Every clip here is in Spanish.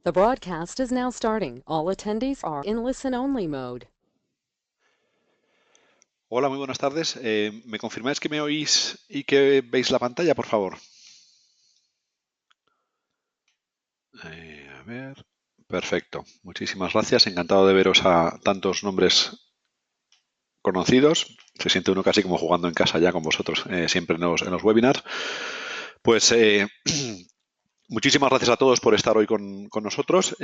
The broadcast is now starting. All attendees are in listen-only mode. Hola, muy buenas tardes. ¿Me confirmáis que me oís y que veis la pantalla, por favor? A ver. Perfecto. Muchísimas gracias. Encantado de veros a tantos nombres conocidos. Se siente uno casi como jugando en casa ya con vosotros, siempre en los webinars. Pues muchísimas gracias a todos por estar hoy con nosotros.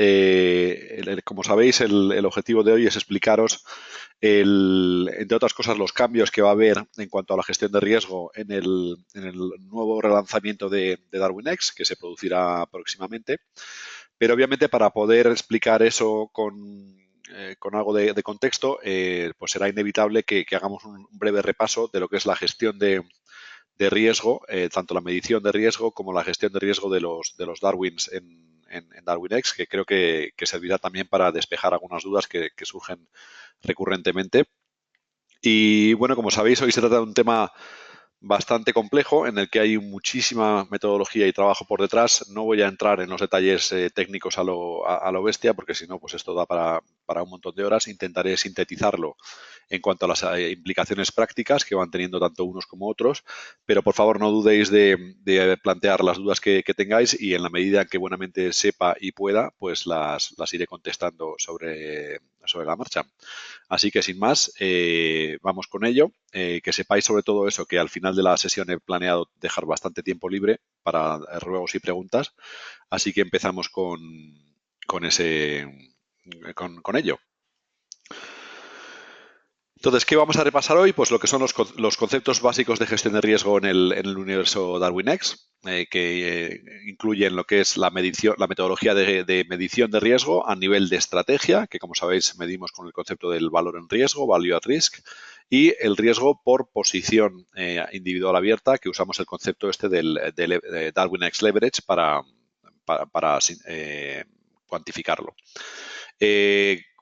Como sabéis, el objetivo de hoy es explicaros, entre otras cosas, los cambios que va a haber en cuanto a la gestión de riesgo en el nuevo relanzamiento de DarwinX, que se producirá próximamente. Pero obviamente para poder explicar eso con algo de contexto, pues será inevitable que hagamos un breve repaso de lo que es la gestión de riesgo, tanto la medición de riesgo como la gestión de riesgo de los Darwins en DarwinX, que creo que servirá también para despejar algunas dudas que surgen recurrentemente. Y bueno, como sabéis, hoy se trata de un tema bastante complejo en el que hay muchísima metodología y trabajo por detrás. No voy a entrar en los detalles técnicos a lo bestia, porque si no, pues esto da para un montón de horas. Intentaré sintetizarlo en cuanto a las implicaciones prácticas que van teniendo tanto unos como otros, pero por favor no dudéis de plantear las dudas que tengáis, y en la medida en que buenamente sepa y pueda, pues las iré contestando sobre la marcha. Así que sin más, vamos con ello. Que sepáis sobre todo eso, que al final de la sesión he planeado dejar bastante tiempo libre para ruegos y preguntas. Así que empezamos con ello. Entonces, ¿qué vamos a repasar hoy? Pues lo que son los conceptos básicos de gestión de riesgo en el universo DarwinX, que incluyen lo que es la metodología de medición de riesgo a nivel de estrategia, que como sabéis medimos con el concepto del valor en riesgo, value at risk, y el riesgo por posición individual abierta, que usamos el concepto este de DarwinX Leverage para cuantificarlo.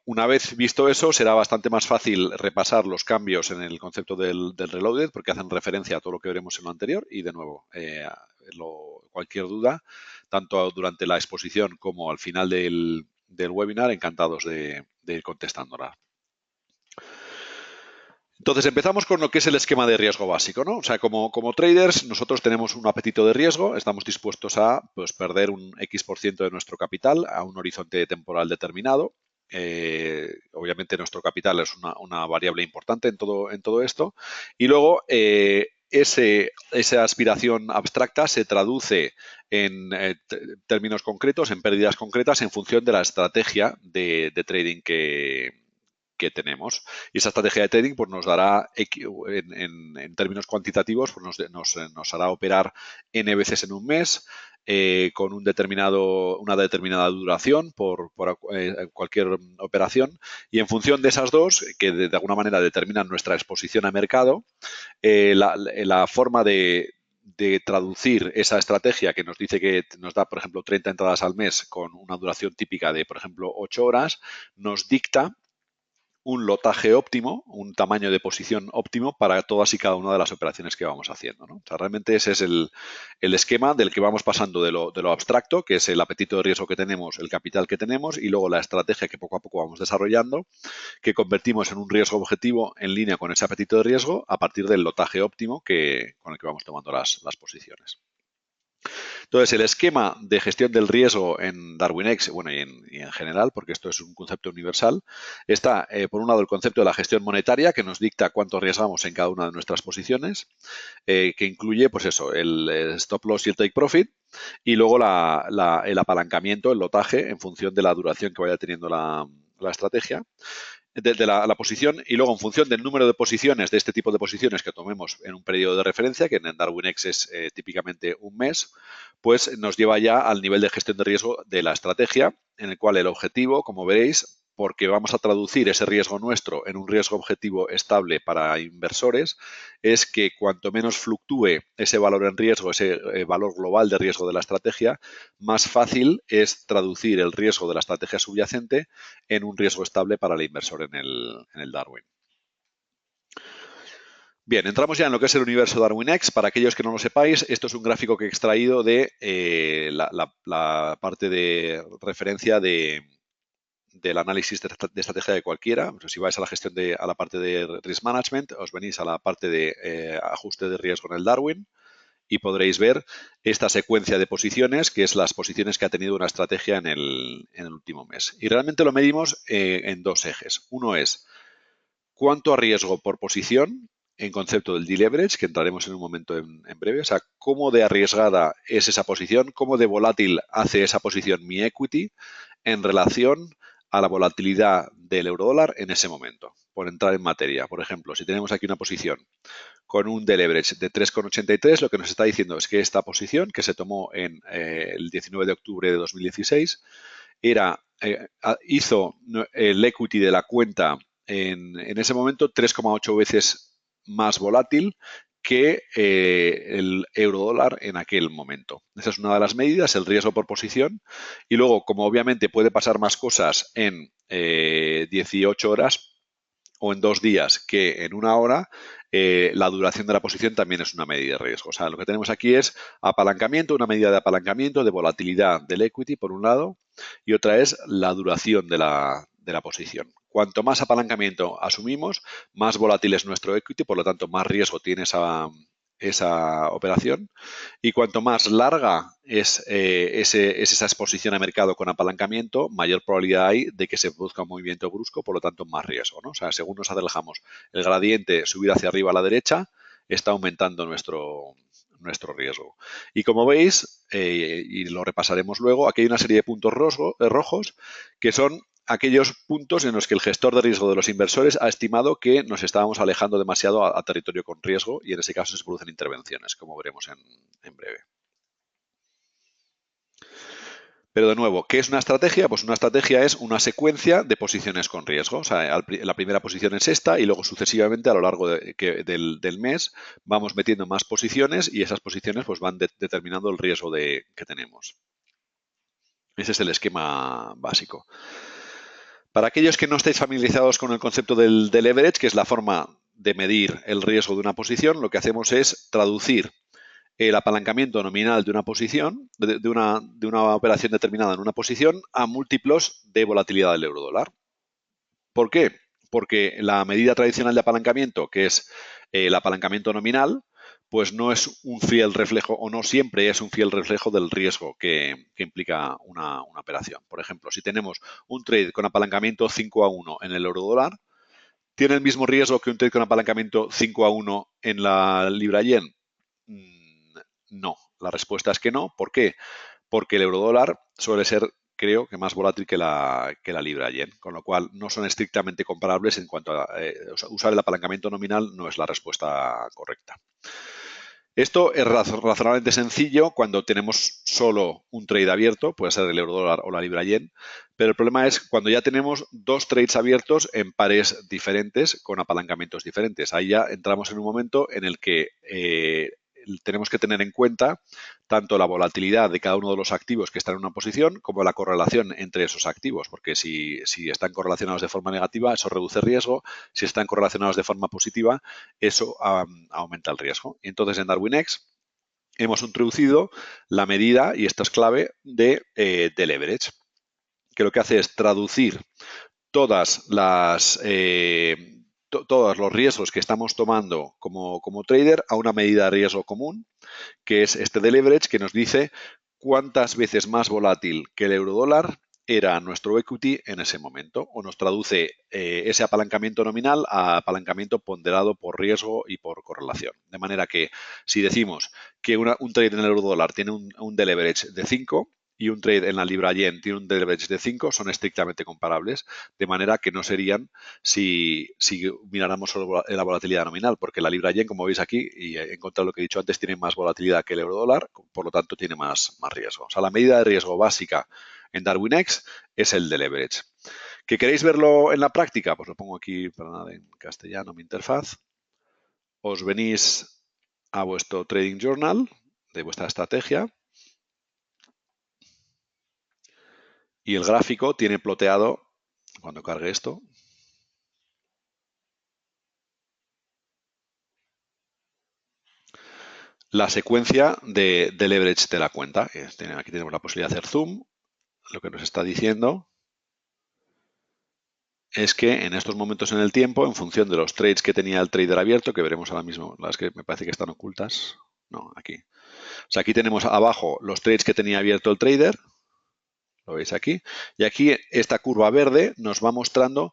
Una vez visto eso, será bastante más fácil repasar los cambios en el concepto del reloaded, porque hacen referencia a todo lo que veremos en lo anterior. Y de nuevo, cualquier duda, tanto durante la exposición como al final del webinar, encantados de ir contestándola. Entonces empezamos con lo que es el esquema de riesgo básico, ¿no? O sea, como traders, nosotros tenemos un apetito de riesgo, estamos dispuestos a perder un X% de nuestro capital a un horizonte temporal determinado. Obviamente nuestro capital es una variable importante en todo esto. Y luego esa aspiración abstracta se traduce en términos concretos, en pérdidas concretas, en función de la estrategia de trading que tenemos. Y esa estrategia de trading pues nos dará, en términos cuantitativos, pues nos hará operar N veces en un mes, con una determinada duración por cualquier operación, y en función de esas dos, que de alguna manera determinan nuestra exposición a mercado, la forma de traducir esa estrategia que nos dice que nos da, por ejemplo, 30 entradas al mes con una duración típica de, por ejemplo, 8 horas, nos dicta un lotaje óptimo, un tamaño de posición óptimo para todas y cada una de las operaciones que vamos haciendo, ¿no? O sea, realmente ese es el esquema del que vamos pasando de lo abstracto, que es el apetito de riesgo que tenemos, el capital que tenemos, y luego la estrategia que poco a poco vamos desarrollando, que convertimos en un riesgo objetivo en línea con ese apetito de riesgo a partir del lotaje óptimo con el que vamos tomando las posiciones. Entonces, el esquema de gestión del riesgo en DarwinX, bueno, y en general, porque esto es un concepto universal, está, por un lado, el concepto de la gestión monetaria, que nos dicta cuánto arriesgamos en cada una de nuestras posiciones, que incluye, pues eso, el stop loss y el take profit, y luego el apalancamiento, el lotaje, en función de la duración que vaya teniendo la estrategia de la posición, y luego en función del número de posiciones, de este tipo de posiciones que tomemos en un periodo de referencia, que en DarwinX es típicamente un mes, pues nos lleva ya al nivel de gestión de riesgo de la estrategia, en el cual el objetivo, como veréis, porque vamos a traducir ese riesgo nuestro en un riesgo objetivo estable para inversores, es que cuanto menos fluctúe ese valor en riesgo, ese valor global de riesgo de la estrategia, más fácil es traducir el riesgo de la estrategia subyacente en un riesgo estable para el inversor en el Darwin. Bien, entramos ya en lo que es el universo DarwinX. Para aquellos que no lo sepáis, esto es un gráfico que he extraído de la parte de referencia del análisis de estrategia de cualquiera. Pues si vais a la gestión a la parte de Risk Management, os venís a la parte de ajuste de riesgo en el Darwin y podréis ver esta secuencia de posiciones, que es las posiciones que ha tenido una estrategia en el último mes. Y realmente lo medimos en dos ejes. Uno es cuánto arriesgo por posición en concepto del deleverage, que entraremos en un momento en breve. O sea, cómo de arriesgada es esa posición, cómo de volátil hace esa posición mi equity en relación a la volatilidad del eurodólar en ese momento. Por entrar en materia, por ejemplo, si tenemos aquí una posición con un deleverage de 3,83, lo que nos está diciendo es que esta posición, que se tomó en el 19 de octubre de 2016, hizo el equity de la cuenta en ese momento 3,8 veces más volátil que el eurodólar en aquel momento. Esa es una de las medidas, el riesgo por posición. Y luego, como obviamente puede pasar más cosas en 18 horas o en 2 días que en una hora, la duración de la posición también es una medida de riesgo. O sea, lo que tenemos aquí es apalancamiento, una medida de apalancamiento, de volatilidad del equity, por un lado, y otra es la duración de la posición. Cuanto más apalancamiento asumimos, más volátil es nuestro equity, por lo tanto, más riesgo tiene esa operación. Y cuanto más larga es esa exposición a mercado con apalancamiento, mayor probabilidad hay de que se produzca un movimiento brusco, por lo tanto más riesgo, ¿no? O sea, según nos alejamos el gradiente subir hacia arriba a la derecha, está aumentando nuestro riesgo. Y como veis, y lo repasaremos luego, aquí hay una serie de puntos rojos que son aquellos puntos en los que el gestor de riesgo de los inversores ha estimado que nos estábamos alejando demasiado a territorio con riesgo y en ese caso se producen intervenciones, como veremos en breve. Pero de nuevo, ¿qué es una estrategia? Pues una estrategia es una secuencia de posiciones con riesgo. O sea, la primera posición es esta y luego sucesivamente a lo largo del mes vamos metiendo más posiciones y esas posiciones pues van determinando el riesgo que tenemos. Ese es el esquema básico. Para aquellos que no estéis familiarizados con el concepto del leverage, que es la forma de medir el riesgo de una posición, lo que hacemos es traducir el apalancamiento nominal de una posición, de una operación determinada en una posición, a múltiplos de volatilidad del eurodólar. ¿Por qué? Porque la medida tradicional de apalancamiento, que es el apalancamiento nominal, pues no es un fiel reflejo o no siempre es un fiel reflejo del riesgo que implica una operación. Por ejemplo, si tenemos un trade con apalancamiento 5-1 en el eurodólar, ¿tiene el mismo riesgo que un trade con apalancamiento 5-1 en la libra yen? No, la respuesta es que no. ¿Por qué? Porque el eurodólar suele ser, creo, que más volátil que la libra yen, con lo cual no son estrictamente comparables en cuanto a usar el apalancamiento nominal no es la respuesta correcta. Esto es razonablemente sencillo cuando tenemos solo un trade abierto, puede ser el eurodólar o la libra yen, pero el problema es cuando ya tenemos dos trades abiertos en pares diferentes con apalancamientos diferentes. Ahí ya entramos en un momento en el que tenemos que tener en cuenta tanto la volatilidad de cada uno de los activos que están en una posición como la correlación entre esos activos, porque si están correlacionados de forma negativa, eso reduce riesgo, si están correlacionados de forma positiva, eso aumenta el riesgo. Y entonces en DarwinX hemos introducido la medida, y esto es clave, de leverage, que lo que hace es traducir todos los riesgos que estamos tomando como trader a una medida de riesgo común, que es este de leverage, que nos dice cuántas veces más volátil que el eurodólar era nuestro equity en ese momento, o nos traduce ese apalancamiento nominal a apalancamiento ponderado por riesgo y por correlación. De manera que si decimos que un trade en el eurodólar tiene un deleverage de 5, y un trade en la libra yen tiene un deleverage de 5, son estrictamente comparables, de manera que no serían si miráramos solo la volatilidad nominal, porque la libra yen, como veis aquí, y en contra de lo que he dicho antes, tiene más volatilidad que el eurodólar, por lo tanto tiene más riesgo. O sea, la medida de riesgo básica en DarwinX es el de leverage. ¿Que queréis verlo en la práctica? Pues lo pongo aquí, perdonad, en castellano, mi interfaz. Os venís a vuestro Trading Journal de vuestra estrategia y el gráfico tiene ploteado, cuando cargue esto, la secuencia de leverage de la cuenta. Aquí tenemos la posibilidad de hacer zoom. Lo que nos está diciendo es que en estos momentos en el tiempo, en función de los trades que tenía el trader abierto, que veremos ahora mismo, las que me parece que están ocultas. No, aquí. O sea, aquí tenemos abajo los trades que tenía abierto el trader. Lo veis aquí. Y aquí esta curva verde nos va mostrando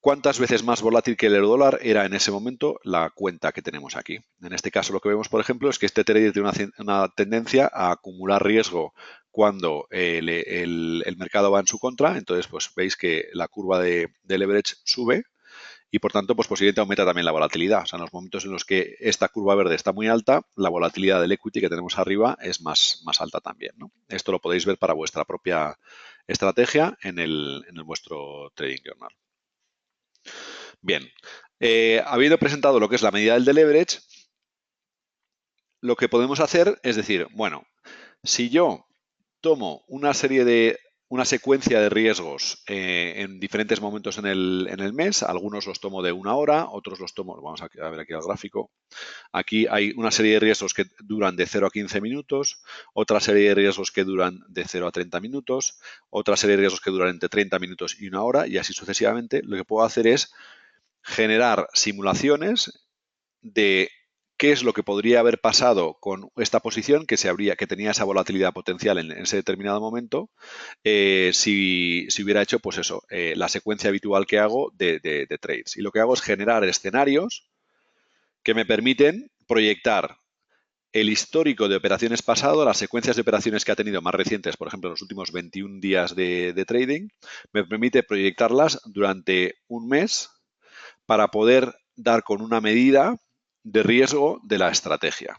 cuántas veces más volátil que el eurodólar era en ese momento la cuenta que tenemos aquí. En este caso lo que vemos, por ejemplo, es que este trader tiene una tendencia a acumular riesgo cuando el mercado va en su contra. Entonces, pues veis que la curva de leverage sube y, por tanto, pues posiblemente aumenta también la volatilidad. O sea, en los momentos en los que esta curva verde está muy alta, la volatilidad del equity que tenemos arriba es más alta también, ¿no? Esto lo podéis ver para vuestra propia estrategia en vuestro Trading Journal. Bien, habiendo presentado lo que es la medida del leverage, lo que podemos hacer es decir, bueno, si yo tomo una secuencia de riesgos en diferentes momentos en el mes, algunos los tomo de 1 hora, otros los tomo, vamos a ver aquí el gráfico, aquí hay una serie de riesgos que duran de 0 a 15 minutos, otra serie de riesgos que duran de 0 a 30 minutos, otra serie de riesgos que duran entre 30 minutos y 1 hora, y así sucesivamente. Lo que puedo hacer es generar simulaciones de qué es lo que podría haber pasado con esta posición que tenía esa volatilidad potencial en ese determinado momento, si hubiera hecho, pues eso, la secuencia habitual que hago de trades. Y lo que hago es generar escenarios que me permiten proyectar el histórico de operaciones pasado, las secuencias de operaciones que ha tenido más recientes, por ejemplo, en los últimos 21 días de trading, me permite proyectarlas durante un mes para poder dar con una medida de riesgo de la estrategia.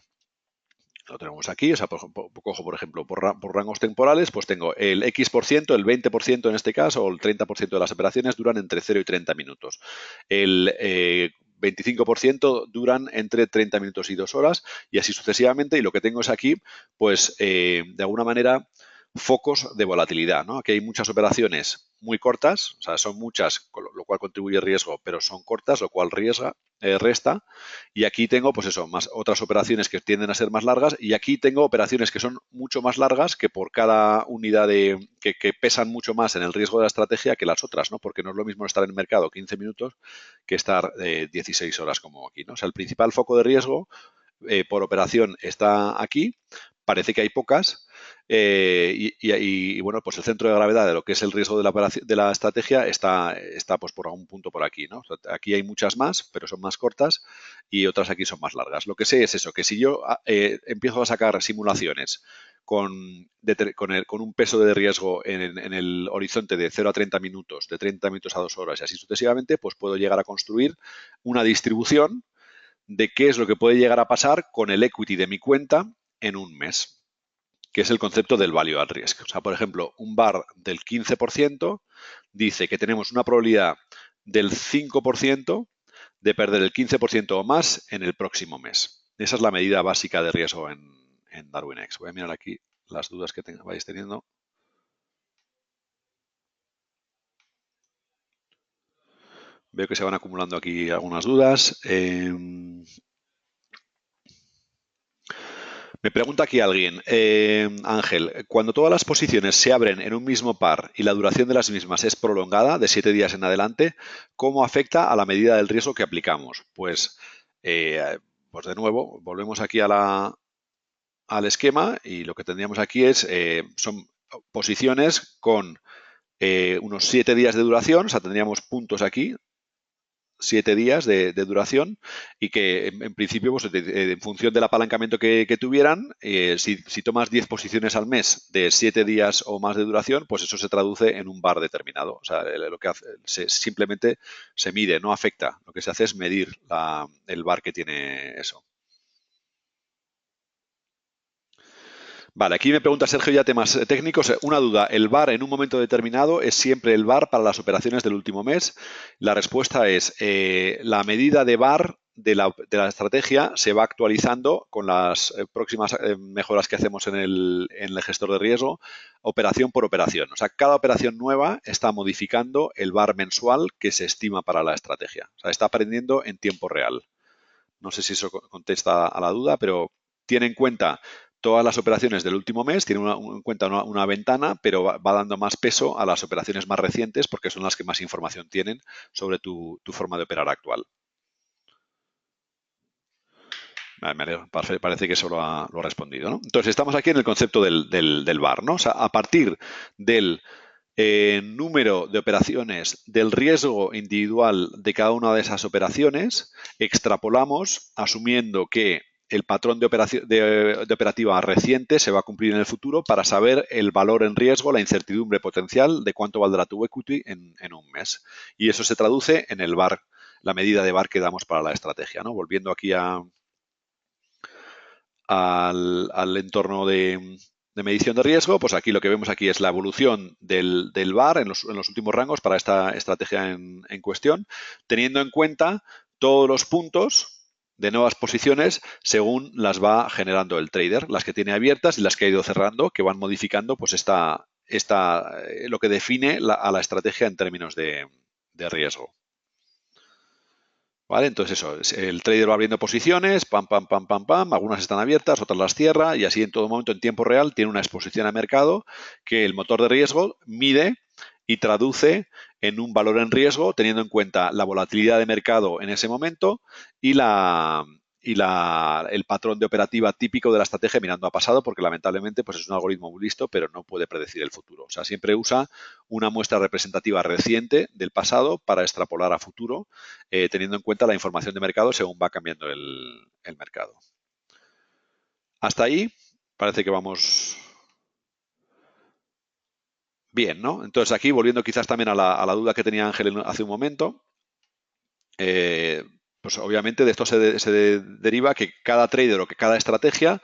Lo tenemos aquí, o sea, cojo, por ejemplo, por rangos temporales, pues tengo el X%, el 20% en este caso, o el 30% de las operaciones duran entre 0 y 30 minutos. El 25% duran entre 30 minutos y 2 horas, y así sucesivamente. Y lo que tengo es aquí, pues, de alguna manera, focos de volatilidad, ¿no? Aquí hay muchas operaciones muy cortas, o sea, son muchas, lo cual contribuye riesgo, pero son cortas, lo cual resta. Y aquí tengo, pues eso, más otras operaciones que tienden a ser más largas, y aquí tengo operaciones que son mucho más largas, que por cada unidad que pesan mucho más en el riesgo de la estrategia que las otras, ¿no? Porque no es lo mismo estar en el mercado 15 minutos que estar 16 horas como aquí, ¿no? O sea, el principal foco de riesgo por operación está aquí. Parece que hay pocas. Y bueno, pues el centro de gravedad de lo que es el riesgo de la estrategia está pues por algún punto por aquí, ¿no? O sea, aquí hay muchas más, pero son más cortas, y otras aquí son más largas. Lo que sé es eso, que si yo empiezo a sacar simulaciones con un peso de riesgo en el horizonte de 0 a 30 minutos, de 30 minutos a 2 horas y así sucesivamente, pues puedo llegar a construir una distribución de qué es lo que puede llegar a pasar con el equity de mi cuenta en un mes, que es el concepto del value at risk. O sea, por ejemplo, un VAR del 15% dice que tenemos una probabilidad del 5% de perder el 15% o más en el próximo mes. Esa es la medida básica de riesgo en DarwinX. Voy a mirar aquí las dudas que vais teniendo. Veo que se van acumulando aquí algunas dudas. Me pregunta aquí alguien, Ángel, cuando todas las posiciones se abren en un mismo par y la duración de las mismas es prolongada, de 7 días en adelante, ¿cómo afecta a la medida del riesgo que aplicamos? Pues de nuevo, volvemos aquí al esquema, y lo que tendríamos aquí son posiciones con unos 7 días de duración, o sea, tendríamos puntos aquí, 7 días de duración, y que en principio, pues, en función del apalancamiento que tuvieran, si tomas 10 posiciones al mes de 7 días o más de duración, pues eso se traduce en un VAR determinado. O sea, lo que hace, simplemente se mide, no afecta. Lo que se hace es medir el VAR que tiene eso. Vale, aquí me pregunta Sergio ya temas técnicos. Una duda, ¿el VAR en un momento determinado es siempre el VAR para las operaciones del último mes? La respuesta es, la medida de VAR de la estrategia se va actualizando con las próximas mejoras que hacemos en el gestor de riesgo, operación por operación. O sea, cada operación nueva está modificando el VAR mensual que se estima para la estrategia. O sea, está aprendiendo en tiempo real. No sé si eso contesta a la duda, pero tiene en cuenta todas las operaciones del último mes, tiene en cuenta una ventana, pero va dando más peso a las operaciones más recientes porque son las que más información tienen sobre tu forma de operar actual. Parece que eso lo ha respondido, ¿no? Entonces, estamos aquí en el concepto del VAR, ¿no? O sea, a partir del número de operaciones del riesgo individual de cada una de esas operaciones, extrapolamos asumiendo que el patrón de operativa reciente se va a cumplir en el futuro para saber el valor en riesgo, la incertidumbre potencial de cuánto valdrá tu equity en un mes. Y eso se traduce en el VAR, la medida de VAR que damos para la estrategia, ¿no? Volviendo aquí al entorno de medición de riesgo, pues aquí lo que vemos aquí es la evolución del VAR en los últimos rangos para esta estrategia en cuestión, teniendo en cuenta todos los puntos de nuevas posiciones según las va generando el trader, las que tiene abiertas y las que ha ido cerrando, que van modificando pues lo que define a la estrategia en términos de riesgo. ¿Vale? Entonces eso, el trader va abriendo posiciones, pam, pam, pam, pam, pam, algunas están abiertas, otras las cierra y así en todo momento en tiempo real tiene una exposición a mercado que el motor de riesgo mide y traduce en un valor en riesgo teniendo en cuenta la volatilidad de mercado en ese momento y el patrón de operativa típico de la estrategia mirando a pasado, porque lamentablemente pues es un algoritmo muy listo, pero no puede predecir el futuro. O sea, siempre usa una muestra representativa reciente del pasado para extrapolar a futuro, teniendo en cuenta la información de mercado según va cambiando el mercado. Hasta ahí parece que vamos bien, ¿no? Entonces aquí, volviendo quizás también a la duda que tenía Ángel hace un momento, pues obviamente de esto se deriva que cada trader o que cada estrategia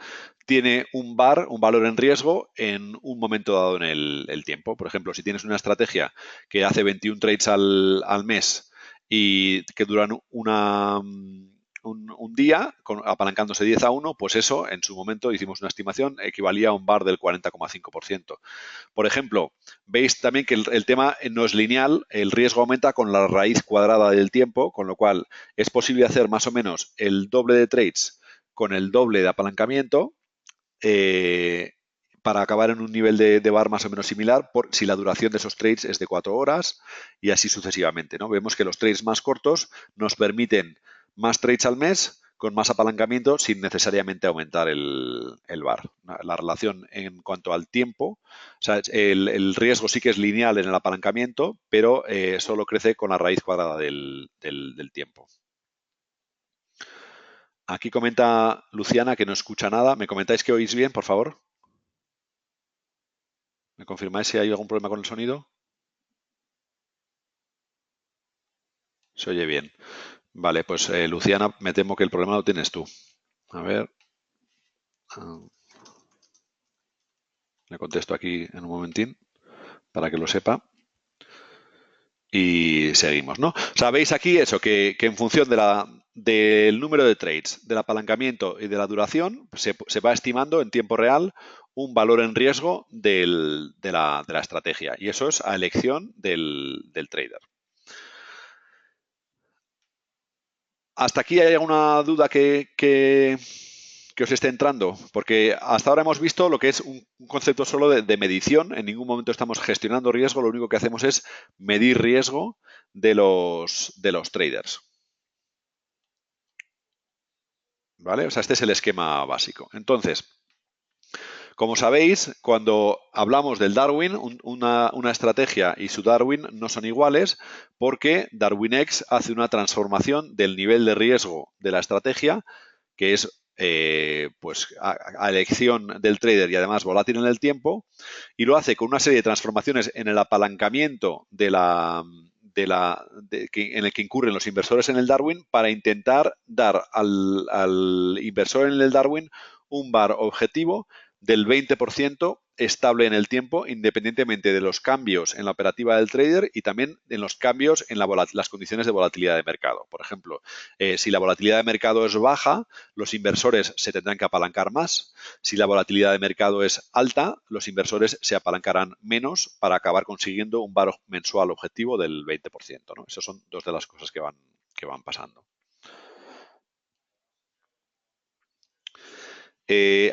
tiene un VAR, un valor en riesgo, en un momento dado en el tiempo. Por ejemplo, si tienes una estrategia que hace 21 trades al mes y que duran un día, apalancándose 10-1, pues eso, en su momento hicimos una estimación, equivalía a un VAR del 40,5%. Por ejemplo, veis también que el tema no es lineal, el riesgo aumenta con la raíz cuadrada del tiempo, con lo cual es posible hacer más o menos el doble de trades con el doble de apalancamiento para acabar en un nivel de VAR más o menos similar si la duración de esos trades es de 4 horas y así sucesivamente, ¿no? Vemos que los trades más cortos nos permiten más trades al mes con más apalancamiento sin necesariamente aumentar el VAR. La relación en cuanto al tiempo, o sea, el riesgo sí que es lineal en el apalancamiento, pero solo crece con la raíz cuadrada del tiempo. Aquí comenta Luciana que no escucha nada. ¿Me comentáis que oís bien, por favor? ¿Me confirmáis si hay algún problema con el sonido? Se oye bien. Vale, pues Luciana, me temo que el problema lo tienes tú. A ver. Le contesto aquí en un momentín para que lo sepa. Y seguimos, ¿no? O sea, veis aquí eso, que en función del número de trades, del apalancamiento y de la duración, se va estimando en tiempo real un valor en riesgo de la estrategia. Y eso es a elección del trader. ¿Hasta aquí hay alguna duda que os esté entrando? Porque hasta ahora hemos visto lo que es un concepto solo de medición. En ningún momento estamos gestionando riesgo. Lo único que hacemos es medir riesgo de los traders. ¿Vale? O sea, este es el esquema básico. Entonces, como sabéis, cuando hablamos del Darwin, una estrategia y su Darwin no son iguales porque DarwinX hace una transformación del nivel de riesgo de la estrategia, que es pues a elección del trader y además volátil en el tiempo, y lo hace con una serie de transformaciones en el apalancamiento en el que incurren los inversores en el Darwin para intentar dar al inversor en el Darwin un VAR objetivo del 20% estable en el tiempo, independientemente de los cambios en la operativa del trader y también en los cambios en las condiciones de volatilidad de mercado. Por ejemplo, si la volatilidad de mercado es baja, los inversores se tendrán que apalancar más. Si la volatilidad de mercado es alta, los inversores se apalancarán menos para acabar consiguiendo un VAR mensual objetivo del 20%, ¿no? Esas son dos de las cosas que van pasando.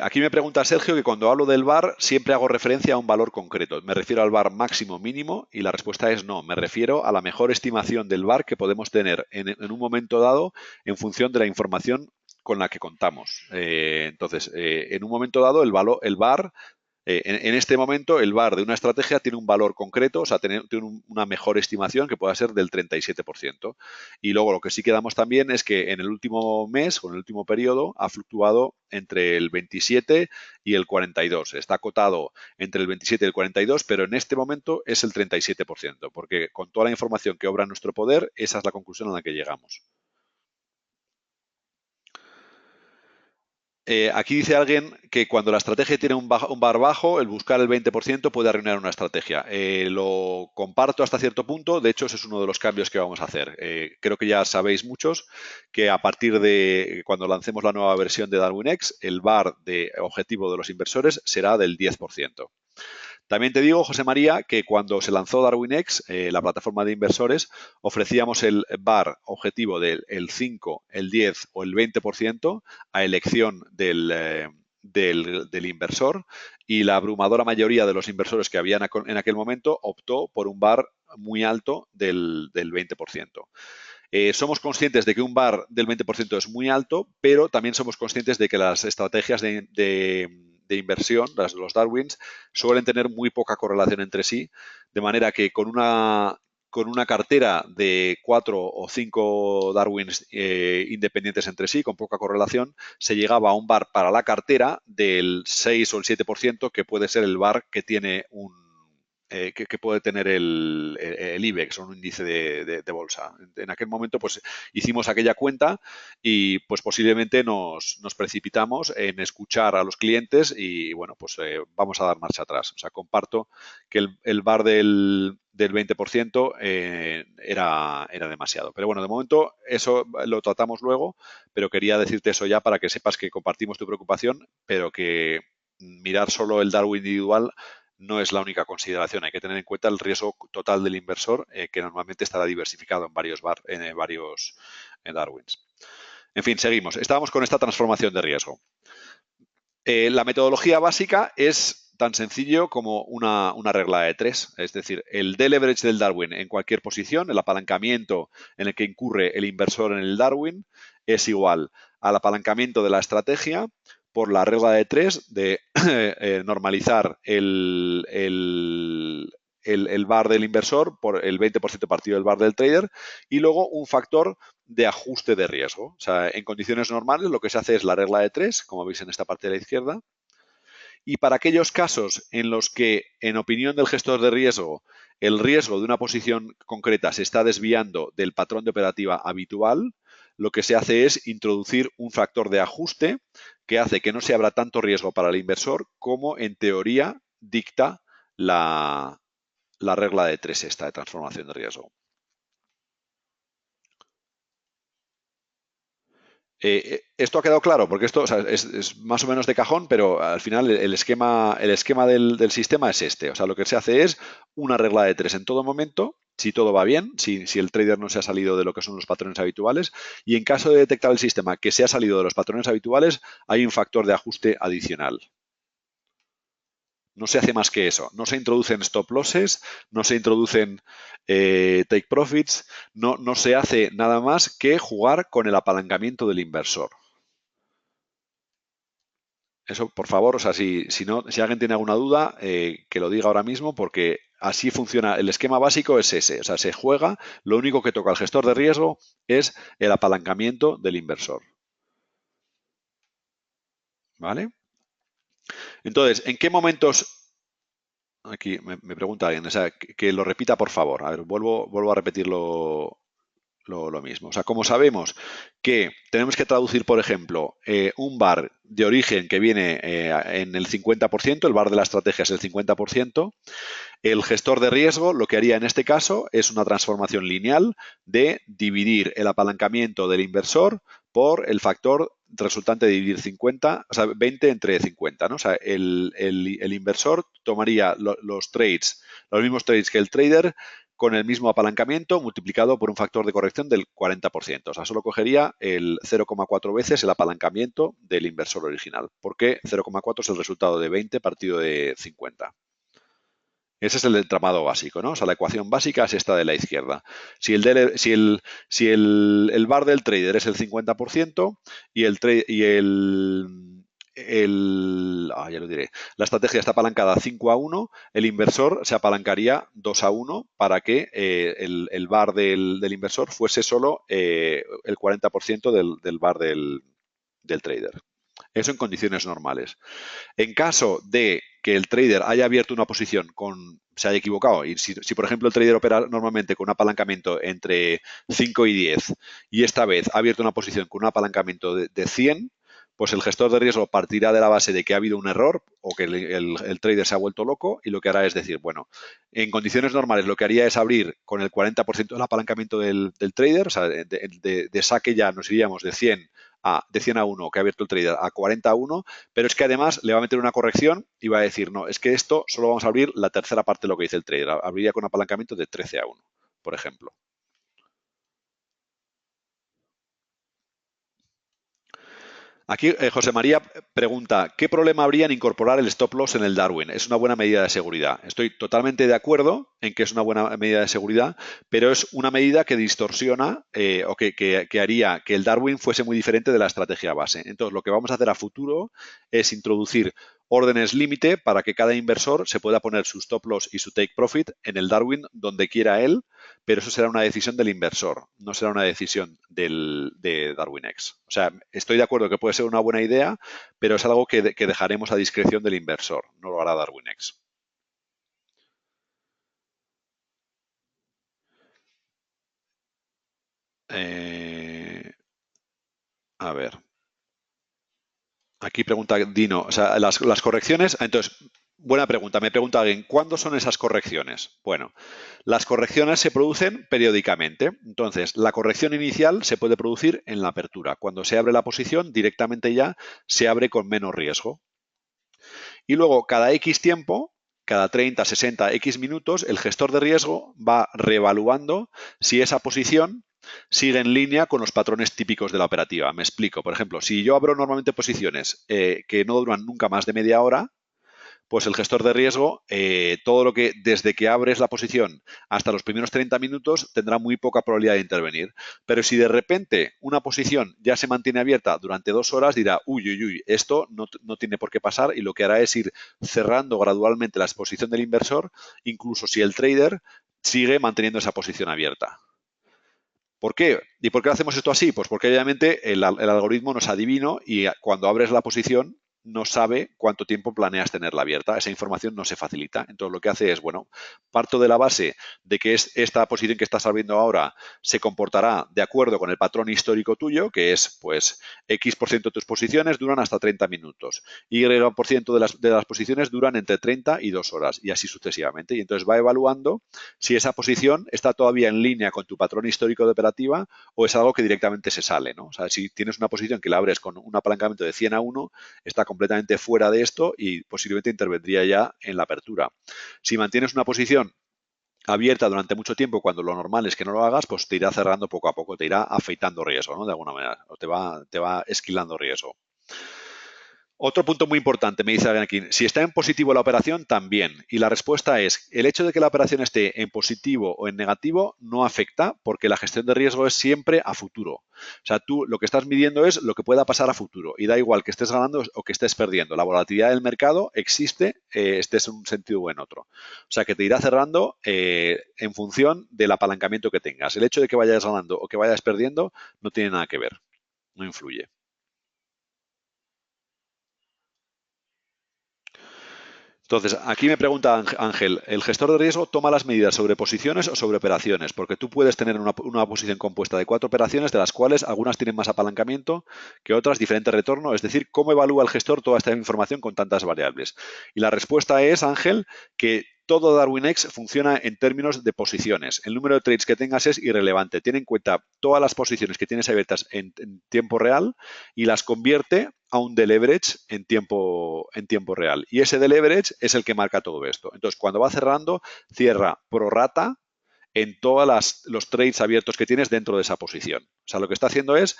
Aquí me pregunta Sergio que cuando hablo del VAR siempre hago referencia a un valor concreto. ¿Me refiero al VAR máximo mínimo? Y la respuesta es no. Me refiero a la mejor estimación del VAR que podemos tener en un momento dado en función de la información con la que contamos. Entonces, en un momento dado, el VAR en este momento, el VAR de una estrategia tiene un valor concreto, o sea, tiene una mejor estimación que pueda ser del 37%. Y luego lo que sí quedamos también es que en el último mes o en el último periodo ha fluctuado entre el 27 y el 42. Está acotado entre el 27 y el 42, pero en este momento es el 37%, porque con toda la información que obra en nuestro poder, esa es la conclusión a la que llegamos. Aquí dice alguien que cuando la estrategia tiene un VAR bajo, el buscar el 20% puede arruinar una estrategia. Lo comparto hasta cierto punto, de hecho ese es uno de los cambios que vamos a hacer. Creo que ya sabéis muchos que a partir de cuando lancemos la nueva versión de DarwinX, el VAR de objetivo de los inversores será del 10%. También te digo, José María, que cuando se lanzó DarwinX, la plataforma de inversores, ofrecíamos el VAR objetivo del 5, el 10 o el 20% a elección del inversor, y la abrumadora mayoría de los inversores que habían en aquel momento optó por un VAR muy alto del 20%. Somos conscientes de que un VAR del 20% es muy alto, pero también somos conscientes de que las estrategias de inversión, los Darwins, suelen tener muy poca correlación entre sí, de manera que con una cartera de 4 o 5 Darwins independientes entre sí, con poca correlación, se llegaba a un VAR para la cartera del 6 o el 7%, que puede ser el VAR que tiene que puede tener el IBEX, un índice de bolsa. En aquel momento, pues hicimos aquella cuenta y pues posiblemente nos precipitamos en escuchar a los clientes y bueno, pues vamos a dar marcha atrás. O sea, comparto que el VAR del 20% era demasiado. Pero bueno, de momento eso lo tratamos luego, pero quería decirte eso ya para que sepas que compartimos tu preocupación, pero que mirar solo el Darwin individual no es la única consideración. Hay que tener en cuenta el riesgo total del inversor, que normalmente estará diversificado en varios Darwins. En fin, seguimos. Estábamos con esta transformación de riesgo. La metodología básica es tan sencillo como una regla de 3. Es decir, el deleverage del Darwin en cualquier posición, el apalancamiento en el que incurre el inversor en el Darwin, es igual al apalancamiento de la estrategia por la regla de 3 de normalizar el VAR del inversor por el 20% partido del VAR del trader, y luego un factor de ajuste de riesgo. O sea, en condiciones normales lo que se hace es la regla de 3, como veis en esta parte de la izquierda, y para aquellos casos en los que, en opinión del gestor de riesgo, el riesgo de una posición concreta se está desviando del patrón de operativa habitual, lo que se hace es introducir un factor de ajuste que hace que no se abra tanto riesgo para el inversor como, en teoría, dicta la regla de 3 esta de transformación de riesgo. Esto ha quedado claro, porque esto, o sea, es más o menos de cajón, pero al final el esquema del sistema es este. O sea, lo que se hace es una regla de 3 en todo momento, si todo va bien, si el trader no se ha salido de lo que son los patrones habituales, y en caso de detectar el sistema que se ha salido de los patrones habituales, hay un factor de ajuste adicional. No se hace más que eso. No se introducen stop losses, no se introducen take profits, no se hace nada más que jugar con el apalancamiento del inversor. Eso, por favor, o sea, si alguien tiene alguna duda, que lo diga ahora mismo, porque así funciona. El esquema básico es ese. O sea, se juega, lo único que toca al gestor de riesgo es el apalancamiento del inversor. ¿Vale? Entonces, ¿en qué momentos? Aquí me pregunta alguien, o sea, que lo repita, por favor. A ver, vuelvo a repetirlo lo mismo. O sea, como sabemos que tenemos que traducir, por ejemplo, un VAR de origen que viene en el 50%, el VAR de la estrategia es el 50%, el gestor de riesgo lo que haría en este caso es una transformación lineal de dividir el apalancamiento del inversor por el factor resultante de dividir 50, o sea, 20 entre 50, ¿no? O sea, el inversor tomaría los mismos trades que el trader, con el mismo apalancamiento multiplicado por un factor de corrección del 40%. O sea, solo cogería el 0,4 veces el apalancamiento del inversor original, porque 0,4 es el resultado de 20 partido de 50. Ese es el entramado básico, ¿no? O sea, la ecuación básica es esta de la izquierda. Si el bar del trader es el 50% y ya lo diré, la estrategia está apalancada 5-1, el inversor se apalancaría 2-1 para que el bar del inversor fuese solo el 40% del bar del trader. Eso en condiciones normales. En caso de que el trader haya abierto una posición se haya equivocado, y si por ejemplo el trader opera normalmente con un apalancamiento entre 5 y 10 y esta vez ha abierto una posición con un apalancamiento de 100, pues el gestor de riesgo partirá de la base de que ha habido un error o que el trader se ha vuelto loco, y lo que hará es decir, bueno, en condiciones normales lo que haría es abrir con el 40% del apalancamiento del trader, o sea, de saque ya nos iríamos de 100 a 1, que ha abierto el trader, a 40-1, pero es que además le va a meter una corrección y va a decir, no, es que esto solo vamos a abrir la tercera parte de lo que dice el trader. Abriría con apalancamiento de 13-1, por ejemplo. Aquí José María pregunta, ¿qué problema habría en incorporar el stop loss en el Darwin? Es una buena medida de seguridad. Estoy totalmente de acuerdo en que es una buena medida de seguridad, pero es una medida que distorsiona o que haría que el Darwin fuese muy diferente de la estrategia base. Entonces, lo que vamos a hacer a futuro es introducir órdenes límite para que cada inversor se pueda poner su stop loss y su take profit en el Darwin donde quiera él, pero eso será una decisión del inversor, no será una decisión de DarwinX. O sea, estoy de acuerdo que puede ser una buena idea, pero es algo que dejaremos a discreción del inversor, no lo hará DarwinX. A ver. Aquí pregunta Dino, o sea, las correcciones, entonces, buena pregunta, me pregunta alguien, ¿cuándo son esas correcciones? Bueno, las correcciones se producen periódicamente, entonces, la corrección inicial se puede producir en la apertura, cuando se abre la posición, directamente ya se abre con menos riesgo. Y luego, cada X tiempo, cada 30, 60, X minutos, el gestor de riesgo va reevaluando si esa posición sigue en línea con los patrones típicos de la operativa. Me explico. Por ejemplo, si yo abro normalmente posiciones que no duran nunca más de media hora, pues el gestor de riesgo, todo lo que desde que abres la posición hasta los primeros 30 minutos tendrá muy poca probabilidad de intervenir. Pero si de repente una posición ya se mantiene abierta durante 2 horas, dirá, uy, uy, uy, esto no tiene por qué pasar, y lo que hará es ir cerrando gradualmente la exposición del inversor, incluso si el trader sigue manteniendo esa posición abierta. ¿Por qué? ¿Y por qué hacemos esto así? Pues porque obviamente el algoritmo no es adivino y cuando abres la posición no sabe cuánto tiempo planeas tenerla abierta. Esa información no se facilita. Entonces lo que hace es, bueno, parto de la base de que esta posición que estás abriendo ahora se comportará de acuerdo con el patrón histórico tuyo, que es, pues, X% de tus posiciones duran hasta 30 minutos. Y% de las posiciones duran entre 30 y 2 horas, y así sucesivamente. Y entonces va evaluando si esa posición está todavía en línea con tu patrón histórico de operativa o es algo que directamente se sale, ¿no? O sea, si tienes una posición que la abres con un apalancamiento de 100-1, está completamente fuera de esto y posiblemente intervendría ya en la apertura. Si mantienes una posición abierta durante mucho tiempo, cuando lo normal es que no lo hagas, pues te irá cerrando poco a poco, te irá afeitando riesgo, ¿no? De alguna manera, o te va esquilando riesgo. Otro punto muy importante, me dice alguien aquí, si está en positivo la operación, también. Y la respuesta es, el hecho de que la operación esté en positivo o en negativo no afecta, porque la gestión de riesgo es siempre a futuro. O sea, tú lo que estás midiendo es lo que pueda pasar a futuro, y da igual que estés ganando o que estés perdiendo. La volatilidad del mercado existe, estés en un sentido o en otro. O sea, que te irá cerrando en función del apalancamiento que tengas. El hecho de que vayas ganando o que vayas perdiendo no tiene nada que ver, no influye. Entonces, aquí me pregunta Ángel, ¿el gestor de riesgo toma las medidas sobre posiciones o sobre operaciones? Porque tú puedes tener una posición compuesta de 4 operaciones, de las cuales algunas tienen más apalancamiento que otras, diferente retorno. Es decir, ¿cómo evalúa el gestor toda esta información con tantas variables? Y la respuesta es, Ángel, que todo DarwinX funciona en términos de posiciones. El número de trades que tengas es irrelevante. Tiene en cuenta todas las posiciones que tienes abiertas en tiempo real y las convierte a un deleverage en tiempo real. Y ese deleverage es el que marca todo esto. Entonces, cuando va cerrando, cierra pro rata en todos los trades abiertos que tienes dentro de esa posición. O sea, lo que está haciendo es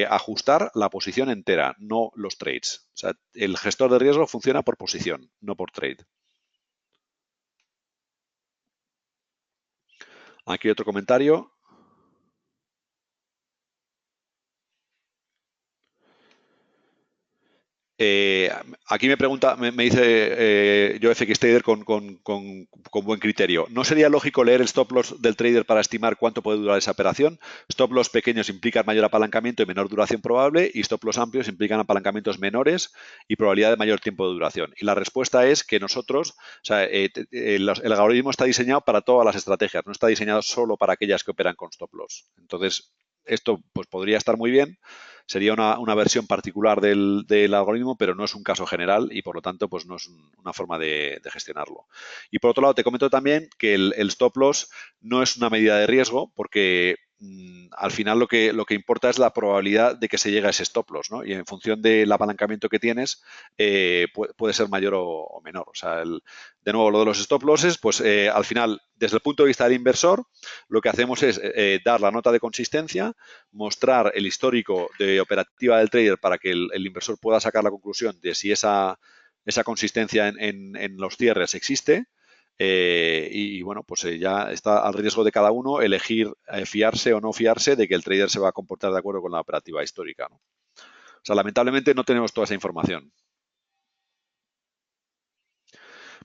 ajustar la posición entera, no los trades. O sea, el gestor de riesgo funciona por posición, no por trade. Aquí otro comentario. Aquí me pregunta, me dice yo FX Trader con buen criterio. ¿No sería lógico leer el stop loss del trader para estimar cuánto puede durar esa operación? Stop loss pequeños implican mayor apalancamiento y menor duración probable, y stop loss amplios implican apalancamientos menores y probabilidad de mayor tiempo de duración. Y la respuesta es que nosotros, o sea, el algoritmo está diseñado para todas las estrategias, no está diseñado solo para aquellas que operan con stop loss. Entonces, esto pues podría estar muy bien. Sería una versión particular del algoritmo, pero no es un caso general y por lo tanto pues no es una forma de gestionarlo. Y por otro lado, te comento también que el stop loss no es una medida de riesgo porque al final lo que importa es la probabilidad de que se llegue a ese stop loss, ¿no? Y en función del apalancamiento que tienes, puede ser mayor o menor. O sea, de nuevo, lo de los stop losses, pues al final, desde el punto de vista del inversor, lo que hacemos es dar la nota de consistencia, mostrar el histórico de operativa del trader para que el inversor pueda sacar la conclusión de si esa consistencia en los cierres existe. Y bueno, pues ya está al riesgo de cada uno elegir fiarse o no fiarse de que el trader se va a comportar de acuerdo con la operativa histórica, ¿no? O sea, lamentablemente no tenemos toda esa información.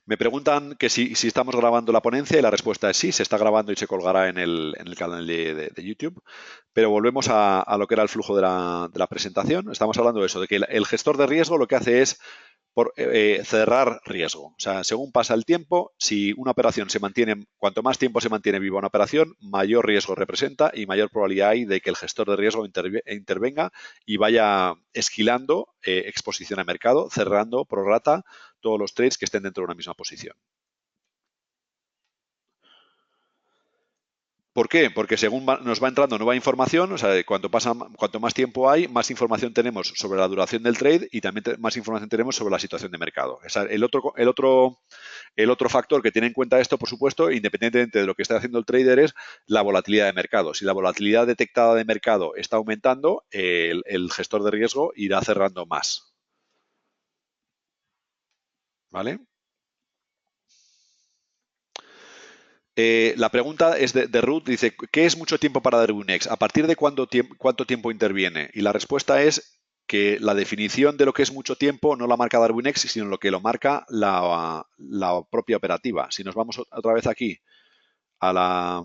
Me preguntan que si estamos grabando la ponencia y la respuesta es sí, se está grabando y se colgará en el canal de YouTube. Pero volvemos a lo que era el flujo de la presentación. Estamos hablando de eso, de que el gestor de riesgo lo que hace es cerrar riesgo. O sea, según pasa el tiempo, si una operación se mantiene, cuanto más tiempo se mantiene viva una operación, mayor riesgo representa y mayor probabilidad hay de que el gestor de riesgo intervenga y vaya esquilando exposición a mercado, cerrando pro rata todos los trades que estén dentro de una misma posición. ¿Por qué? Porque según nos va entrando nueva información, o sea, cuanto más tiempo hay, más información tenemos sobre la duración del trade y también más información tenemos sobre la situación de mercado. O sea, el otro factor que tiene en cuenta esto, por supuesto, independientemente de lo que esté haciendo el trader, es la volatilidad de mercado. Si la volatilidad detectada de mercado está aumentando, el gestor de riesgo irá cerrando más. ¿Vale? La pregunta es de Ruth, dice, ¿qué es mucho tiempo para Darwinex? ¿A partir de cuánto tiempo interviene? Y la respuesta es que la definición de lo que es mucho tiempo no la marca Darwinex, sino lo que lo marca la propia operativa. Si nos vamos otra vez aquí a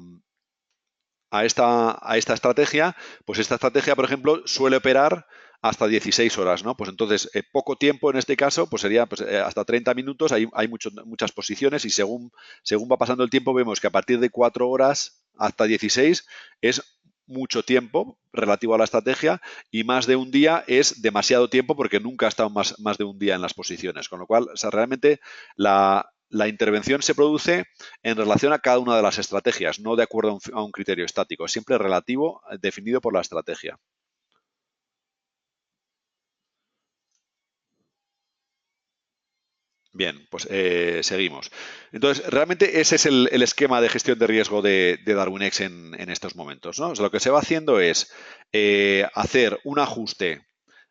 esta estrategia, pues esta estrategia, por ejemplo, suele operar hasta 16 horas, ¿no? Pues entonces, poco tiempo en este caso, pues sería pues, hasta 30 minutos, hay muchas posiciones y según va pasando el tiempo vemos que a partir de 4 horas hasta 16 es mucho tiempo relativo a la estrategia y más de un día es demasiado tiempo porque nunca ha estado más de un día en las posiciones. Con lo cual, o sea, realmente la intervención se produce en relación a cada una de las estrategias, no de acuerdo a un criterio estático, es siempre relativo, definido por la estrategia. Bien, pues seguimos. Entonces, realmente ese es el esquema de gestión de riesgo de Darwinex en estos momentos, ¿no? O sea, lo que se va haciendo es hacer un ajuste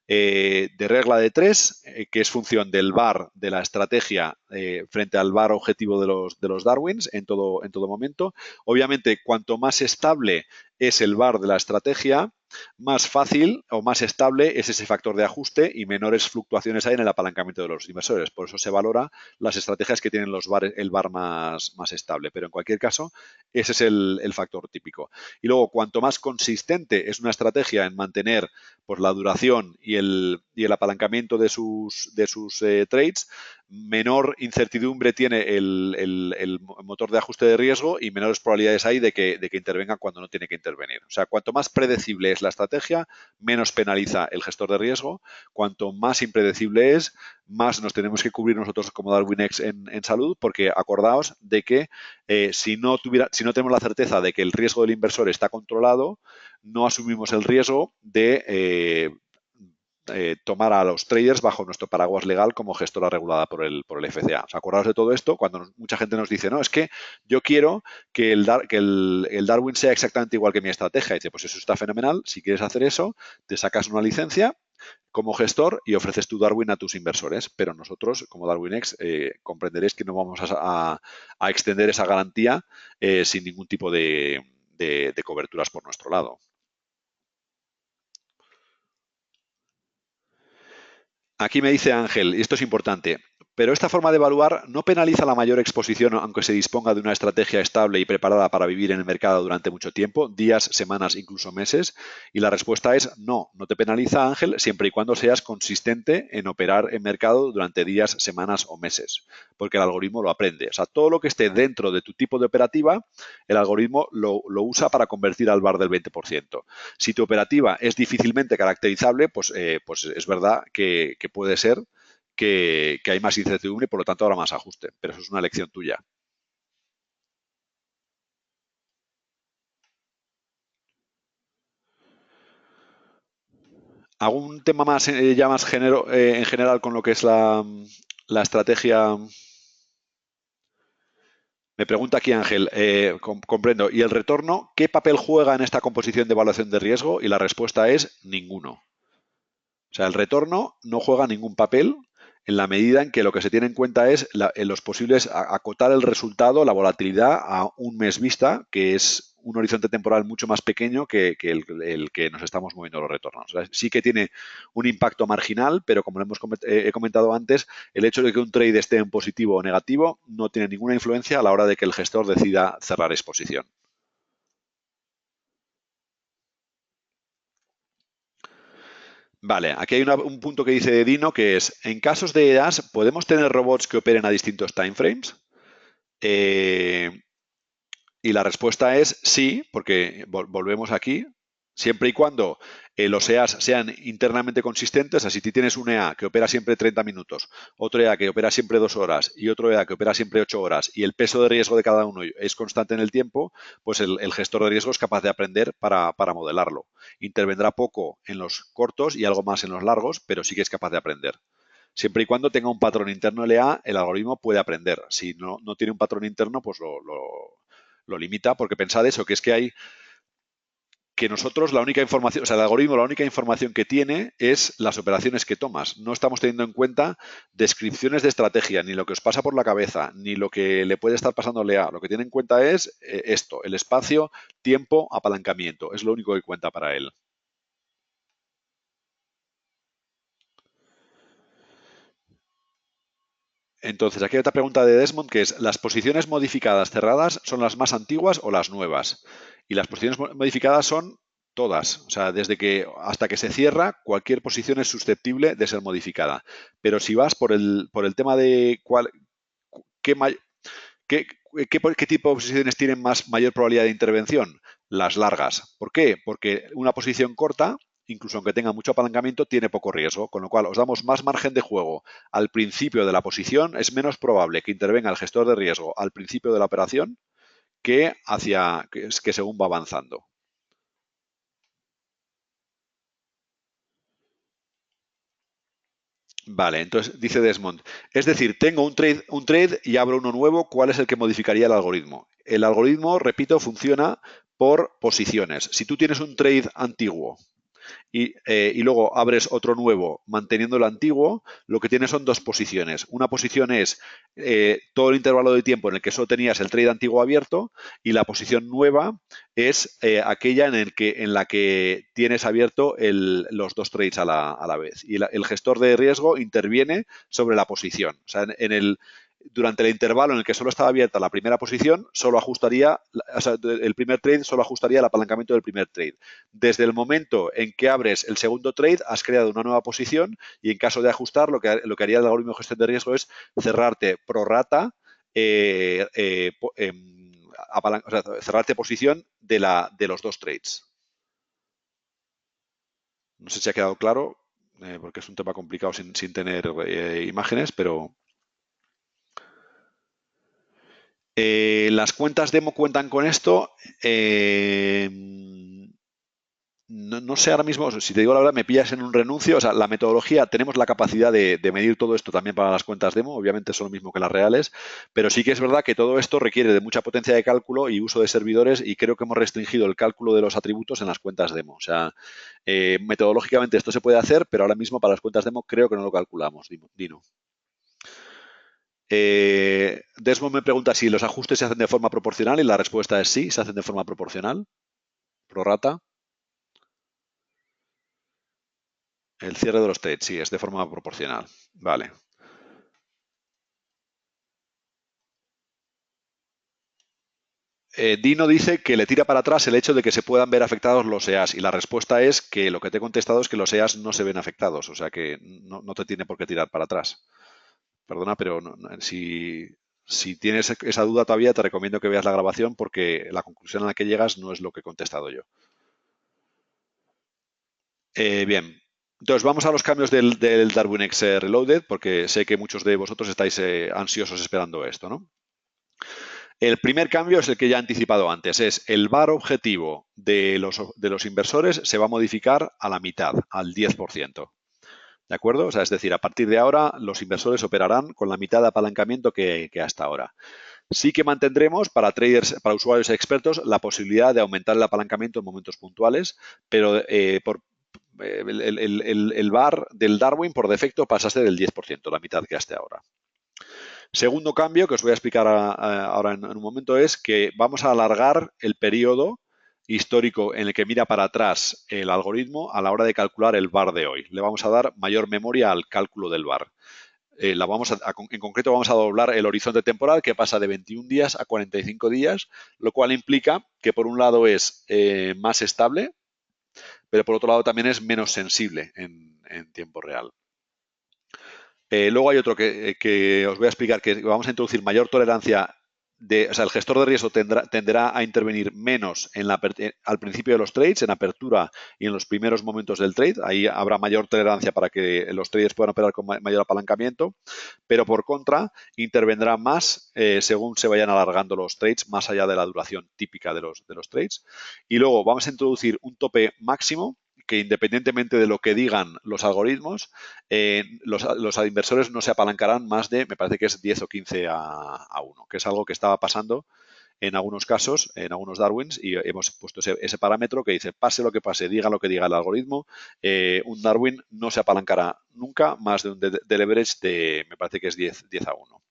de regla de 3, que es función del VAR de la estrategia frente al VAR objetivo de los Darwins en todo momento. Obviamente, cuanto más estable es el VAR de la estrategia, más fácil o más estable es ese factor de ajuste y menores fluctuaciones hay en el apalancamiento de los inversores. Por eso se valora las estrategias que tienen el VAR más estable. Pero en cualquier caso, ese es el factor típico. Y luego, cuanto más consistente es una estrategia en mantener pues, la duración y el apalancamiento de sus trades, menor incertidumbre tiene el motor de ajuste de riesgo y menores probabilidades hay de que intervenga cuando no tiene que intervenir. O sea, cuanto más predecible es la estrategia, menos penaliza el gestor de riesgo. Cuanto más impredecible es, más nos tenemos que cubrir nosotros como Darwinex en salud, porque acordaos de que si no tenemos la certeza de que el riesgo del inversor está controlado, no asumimos el riesgo de tomar a los traders bajo nuestro paraguas legal como gestora regulada por el FCA. ¿Os acordaos de todo esto? Cuando mucha gente nos dice, no, es que yo quiero que el Darwin sea exactamente igual que mi estrategia. Y dice, pues eso está fenomenal. Si quieres hacer eso, te sacas una licencia como gestor y ofreces tu Darwin a tus inversores. Pero nosotros, como DarwinX, comprenderéis que no vamos a extender esa garantía sin ningún tipo de coberturas por nuestro lado. Aquí me dice Ángel, y esto es importante, pero esta forma de evaluar no penaliza la mayor exposición aunque se disponga de una estrategia estable y preparada para vivir en el mercado durante mucho tiempo, días, semanas, incluso meses. Y la respuesta es no, no te penaliza, Ángel, siempre y cuando seas consistente en operar en mercado durante días, semanas o meses, porque el algoritmo lo aprende. O sea, todo lo que esté dentro de tu tipo de operativa, el algoritmo lo usa para convertir al VAR del 20%. Si tu operativa es difícilmente caracterizable, pues es verdad que puede ser que hay más incertidumbre y por lo tanto habrá más ajuste, pero eso es una elección tuya. ¿Algún tema más ya más en general con lo que es la estrategia? Me pregunta aquí Ángel, comprendo, ¿y el retorno qué papel juega en esta composición de evaluación de riesgo? Y la respuesta es ninguno. O sea, el retorno no juega ningún papel en la medida en que lo que se tiene en cuenta es en los posibles acotar el resultado, la volatilidad a un mes vista, que es un horizonte temporal mucho más pequeño que el que nos estamos moviendo los retornos. O sea, sí que tiene un impacto marginal, pero como lo he comentado antes, el hecho de que un trade esté en positivo o negativo no tiene ninguna influencia a la hora de que el gestor decida cerrar exposición. Vale, aquí hay un punto que dice Dino que es, en casos de EAS, ¿podemos tener robots que operen a distintos timeframes? Y la respuesta es sí, porque volvemos aquí, siempre y cuando los EAs sean internamente consistentes, así si tienes un EA que opera siempre 30 minutos, otro EA que opera siempre 2 horas y otro EA que opera siempre 8 horas y el peso de riesgo de cada uno es constante en el tiempo, pues el gestor de riesgo es capaz de aprender para modelarlo. Intervendrá poco en los cortos y algo más en los largos, pero sí que es capaz de aprender. Siempre y cuando tenga un patrón interno LA, el algoritmo puede aprender. Si no tiene un patrón interno, pues lo limita, porque pensad eso, que es que hay que nosotros la única información, o sea, el algoritmo la única información que tiene es las operaciones que tomas. No estamos teniendo en cuenta descripciones de estrategia, ni lo que os pasa por la cabeza, ni lo que le puede estar pasando a Lea. Lo que tiene en cuenta es esto, el espacio, tiempo, apalancamiento. Es lo único que cuenta para él. Entonces, aquí hay otra pregunta de Desmond que es, ¿las posiciones modificadas cerradas son las más antiguas o las nuevas? Y las posiciones modificadas son todas. O sea, desde que hasta que se cierra, cualquier posición es susceptible de ser modificada. Pero si vas por el tema de qué, qué, qué tipo de posiciones tienen mayor probabilidad de intervención, las largas. ¿Por qué? Porque una posición corta, incluso aunque tenga mucho apalancamiento, tiene poco riesgo, con lo cual os damos más margen de juego al principio de la posición. Es menos probable que intervenga el gestor de riesgo al principio de la operación que según va avanzando. Vale, entonces dice Desmond, es decir, tengo un trade y abro uno nuevo, ¿cuál es el que modificaría el algoritmo? El algoritmo, repito, funciona por posiciones. Si tú tienes un trade antiguo y luego abres otro nuevo manteniendo el antiguo, lo que tienes son dos posiciones. Una posición es todo el intervalo de tiempo en el que solo tenías el trade antiguo abierto y la posición nueva es aquella en la que tienes abierto los dos trades a la vez. Y el gestor de riesgo interviene sobre la posición. O sea, durante el intervalo en el que solo estaba abierta la primera posición, solo ajustaría, o sea, el primer trade solo ajustaría el apalancamiento del primer trade. Desde el momento en que abres el segundo trade, has creado una nueva posición y en caso de ajustar, lo que haría el algoritmo de gestión de riesgo es cerrarte pro rata, o sea, cerrarte posición de los dos trades. No sé si ha quedado claro, porque es un tema complicado sin tener imágenes, pero las cuentas demo cuentan con esto. No sé ahora mismo, si te digo la verdad, me pillas en un renuncio. O sea, la metodología, tenemos la capacidad de medir todo esto también para las cuentas demo, obviamente son lo mismo que las reales, pero sí que es verdad que todo esto requiere de mucha potencia de cálculo y uso de servidores, y creo que hemos restringido el cálculo de los atributos en las cuentas demo. O sea, metodológicamente esto se puede hacer, pero ahora mismo para las cuentas demo creo que no lo calculamos, Dino. Desmond me pregunta si los ajustes se hacen de forma proporcional, y la respuesta es sí, se hacen de forma proporcional, prorata. El cierre de los trades, sí, es de forma proporcional. Vale. Dino dice que le tira para atrás el hecho de que se puedan ver afectados los EAs, y la respuesta es que lo que te he contestado es que los EAs no se ven afectados, o sea que no te tiene por qué tirar para atrás. Perdona, pero si tienes esa duda todavía, te recomiendo que veas la grabación, porque la conclusión a la que llegas no es lo que he contestado yo. Bien, entonces vamos a los cambios del DarwinX Reloaded, porque sé que muchos de vosotros estáis ansiosos esperando esto, ¿no? El primer cambio es el que ya he anticipado antes, es el VAR objetivo de los inversores se va a modificar a la mitad, al 10%. ¿De acuerdo? O sea, es decir, a partir de ahora los inversores operarán con la mitad de apalancamiento que hasta ahora. Sí que mantendremos para traders, para usuarios expertos, la posibilidad de aumentar el apalancamiento en momentos puntuales, pero el VAR del Darwin por defecto pasa a ser del 10%, la mitad que hasta ahora. Segundo cambio, que os voy a explicar ahora en un momento, es que vamos a alargar el periodo histórico en el que mira para atrás el algoritmo a la hora de calcular el VAR de hoy. Le vamos a dar mayor memoria al cálculo del VAR. En concreto vamos a doblar el horizonte temporal, que pasa de 21 días a 45 días, lo cual implica que por un lado es más estable, pero por otro lado también es menos sensible en tiempo real. Luego hay otro que os voy a explicar, que vamos a introducir mayor tolerancia. O sea, el gestor de riesgo tenderá a intervenir menos al principio de los trades, en apertura y en los primeros momentos del trade. Ahí habrá mayor tolerancia para que los traders puedan operar con mayor apalancamiento, pero por contra intervendrá más según se vayan alargando los trades, más allá de la duración típica de los trades. Y luego vamos a introducir un tope máximo que, independientemente de lo que digan los algoritmos, los inversores no se apalancarán más de, me parece que es 10 o 15 a 1, que es algo que estaba pasando en algunos casos, en algunos Darwins, y hemos puesto ese parámetro que dice, pase lo que pase, diga lo que diga el algoritmo, un Darwin no se apalancará nunca más de un leverage de, me parece que es 10 a 1.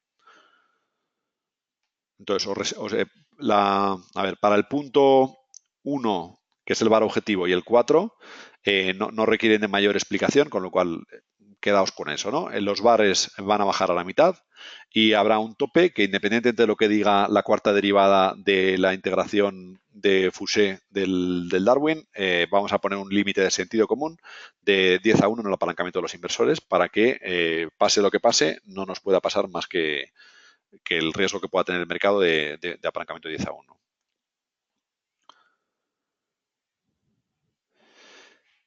Entonces, a ver, para el punto 1, que es el VAR objetivo, y el 4, no requieren de mayor explicación, con lo cual quedaos con eso, ¿no? Los VARs van a bajar a la mitad y habrá un tope que, independientemente de lo que diga la cuarta derivada de la integración de Fouché del Darwin, vamos a poner un límite de sentido común de 10 a 1 en el apalancamiento de los inversores, para que, pase lo que pase, no nos pueda pasar más que el riesgo que pueda tener el mercado de apalancamiento de 10 a 1.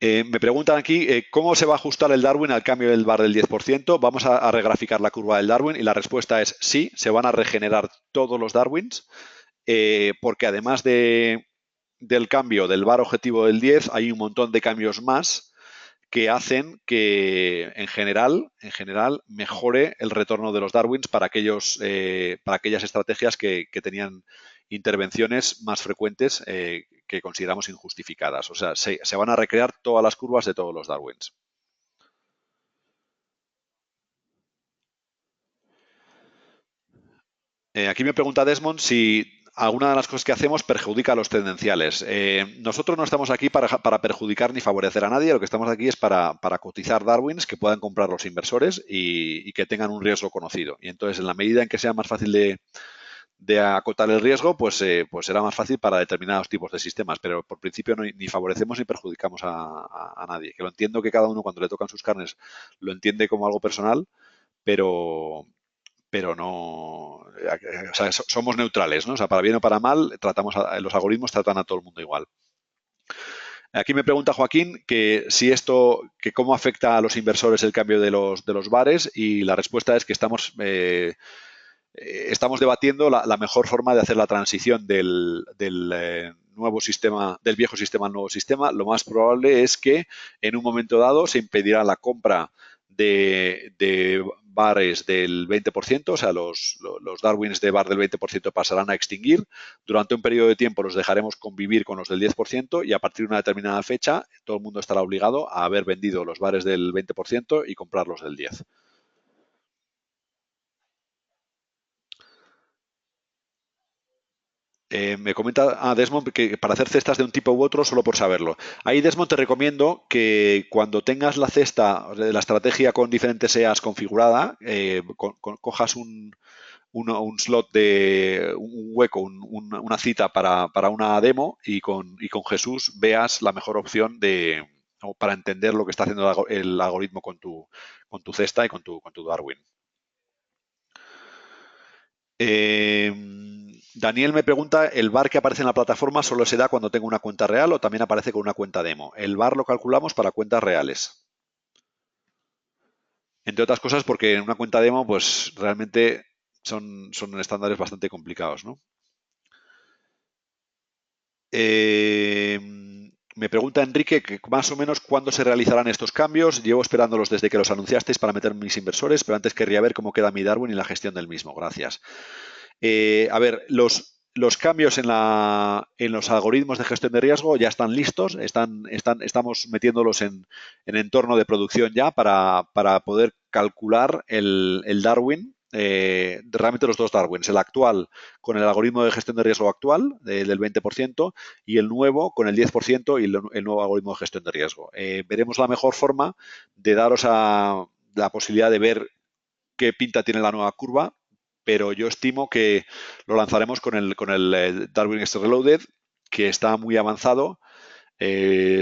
Me preguntan aquí cómo se va a ajustar el Darwin al cambio del VAR del 10%. Vamos a regraficar la curva del Darwin, y la respuesta es sí, se van a regenerar todos los Darwins, porque además del cambio del VAR objetivo del 10, hay un montón de cambios más que hacen que en general mejore el retorno de los Darwins para aquellas estrategias que tenían intervenciones más frecuentes que consideramos injustificadas. O sea, se van a recrear todas las curvas de todos los Darwins. Aquí me pregunta Desmond si alguna de las cosas que hacemos perjudica a los tendenciales. Nosotros no estamos aquí para perjudicar ni favorecer a nadie. Lo que estamos aquí es para cotizar Darwins que puedan comprar los inversores y que tengan un riesgo conocido. Y entonces, en la medida en que sea más fácil de acotar el riesgo, pues será más fácil para determinados tipos de sistemas. Pero por principio ni favorecemos ni perjudicamos a nadie. Que lo entiendo que cada uno, cuando le tocan sus carnes, lo entiende como algo personal, pero no, o sea, somos neutrales, ¿no? O sea, para bien o para mal, los algoritmos tratan a todo el mundo igual. Aquí me pregunta Joaquín que cómo afecta a los inversores el cambio de los VARs, y la respuesta es que estamos debatiendo la mejor forma de hacer la transición del nuevo sistema, del viejo sistema al nuevo sistema, lo más probable es que en un momento dado se impedirá la compra de bares del 20%, o sea, los Darwins de bar del 20% pasarán a extinguir. Durante un periodo de tiempo los dejaremos convivir con los del 10% y a partir de una determinada fecha todo el mundo estará obligado a haber vendido los bares del 20% y comprar los del 10%. Me comenta Desmond que para hacer cestas de un tipo u otro, solo por saberlo. Ahí, Desmond, te recomiendo que cuando tengas la cesta de la estrategia con diferentes EAs configurada, cojas un slot de un hueco, una cita para una demo y con Jesús veas la mejor opción para entender lo que está haciendo el algoritmo con tu cesta y con tu Darwin. Daniel me pregunta, ¿el bar que aparece en la plataforma solo se da cuando tengo una cuenta real o también aparece con una cuenta demo? El bar lo calculamos para cuentas reales. Entre otras cosas porque en una cuenta demo pues realmente son estándares bastante complicados, ¿no? Me pregunta Enrique que más o menos cuándo se realizarán estos cambios. Llevo esperándolos desde que los anunciasteis para meter mis inversores, pero antes querría ver cómo queda mi Darwin y la gestión del mismo. Gracias. A ver, los cambios en los algoritmos de gestión de riesgo ya están listos, estamos metiéndolos en entorno de producción ya para poder calcular el Darwin, realmente los dos Darwins, el actual con el algoritmo de gestión de riesgo actual del 20% y el nuevo con el 10% y el nuevo algoritmo de gestión de riesgo. Veremos la mejor forma de daros la posibilidad de ver qué pinta tiene la nueva curva, pero yo estimo que lo lanzaremos con el Darwin X Reloaded, que está muy avanzado.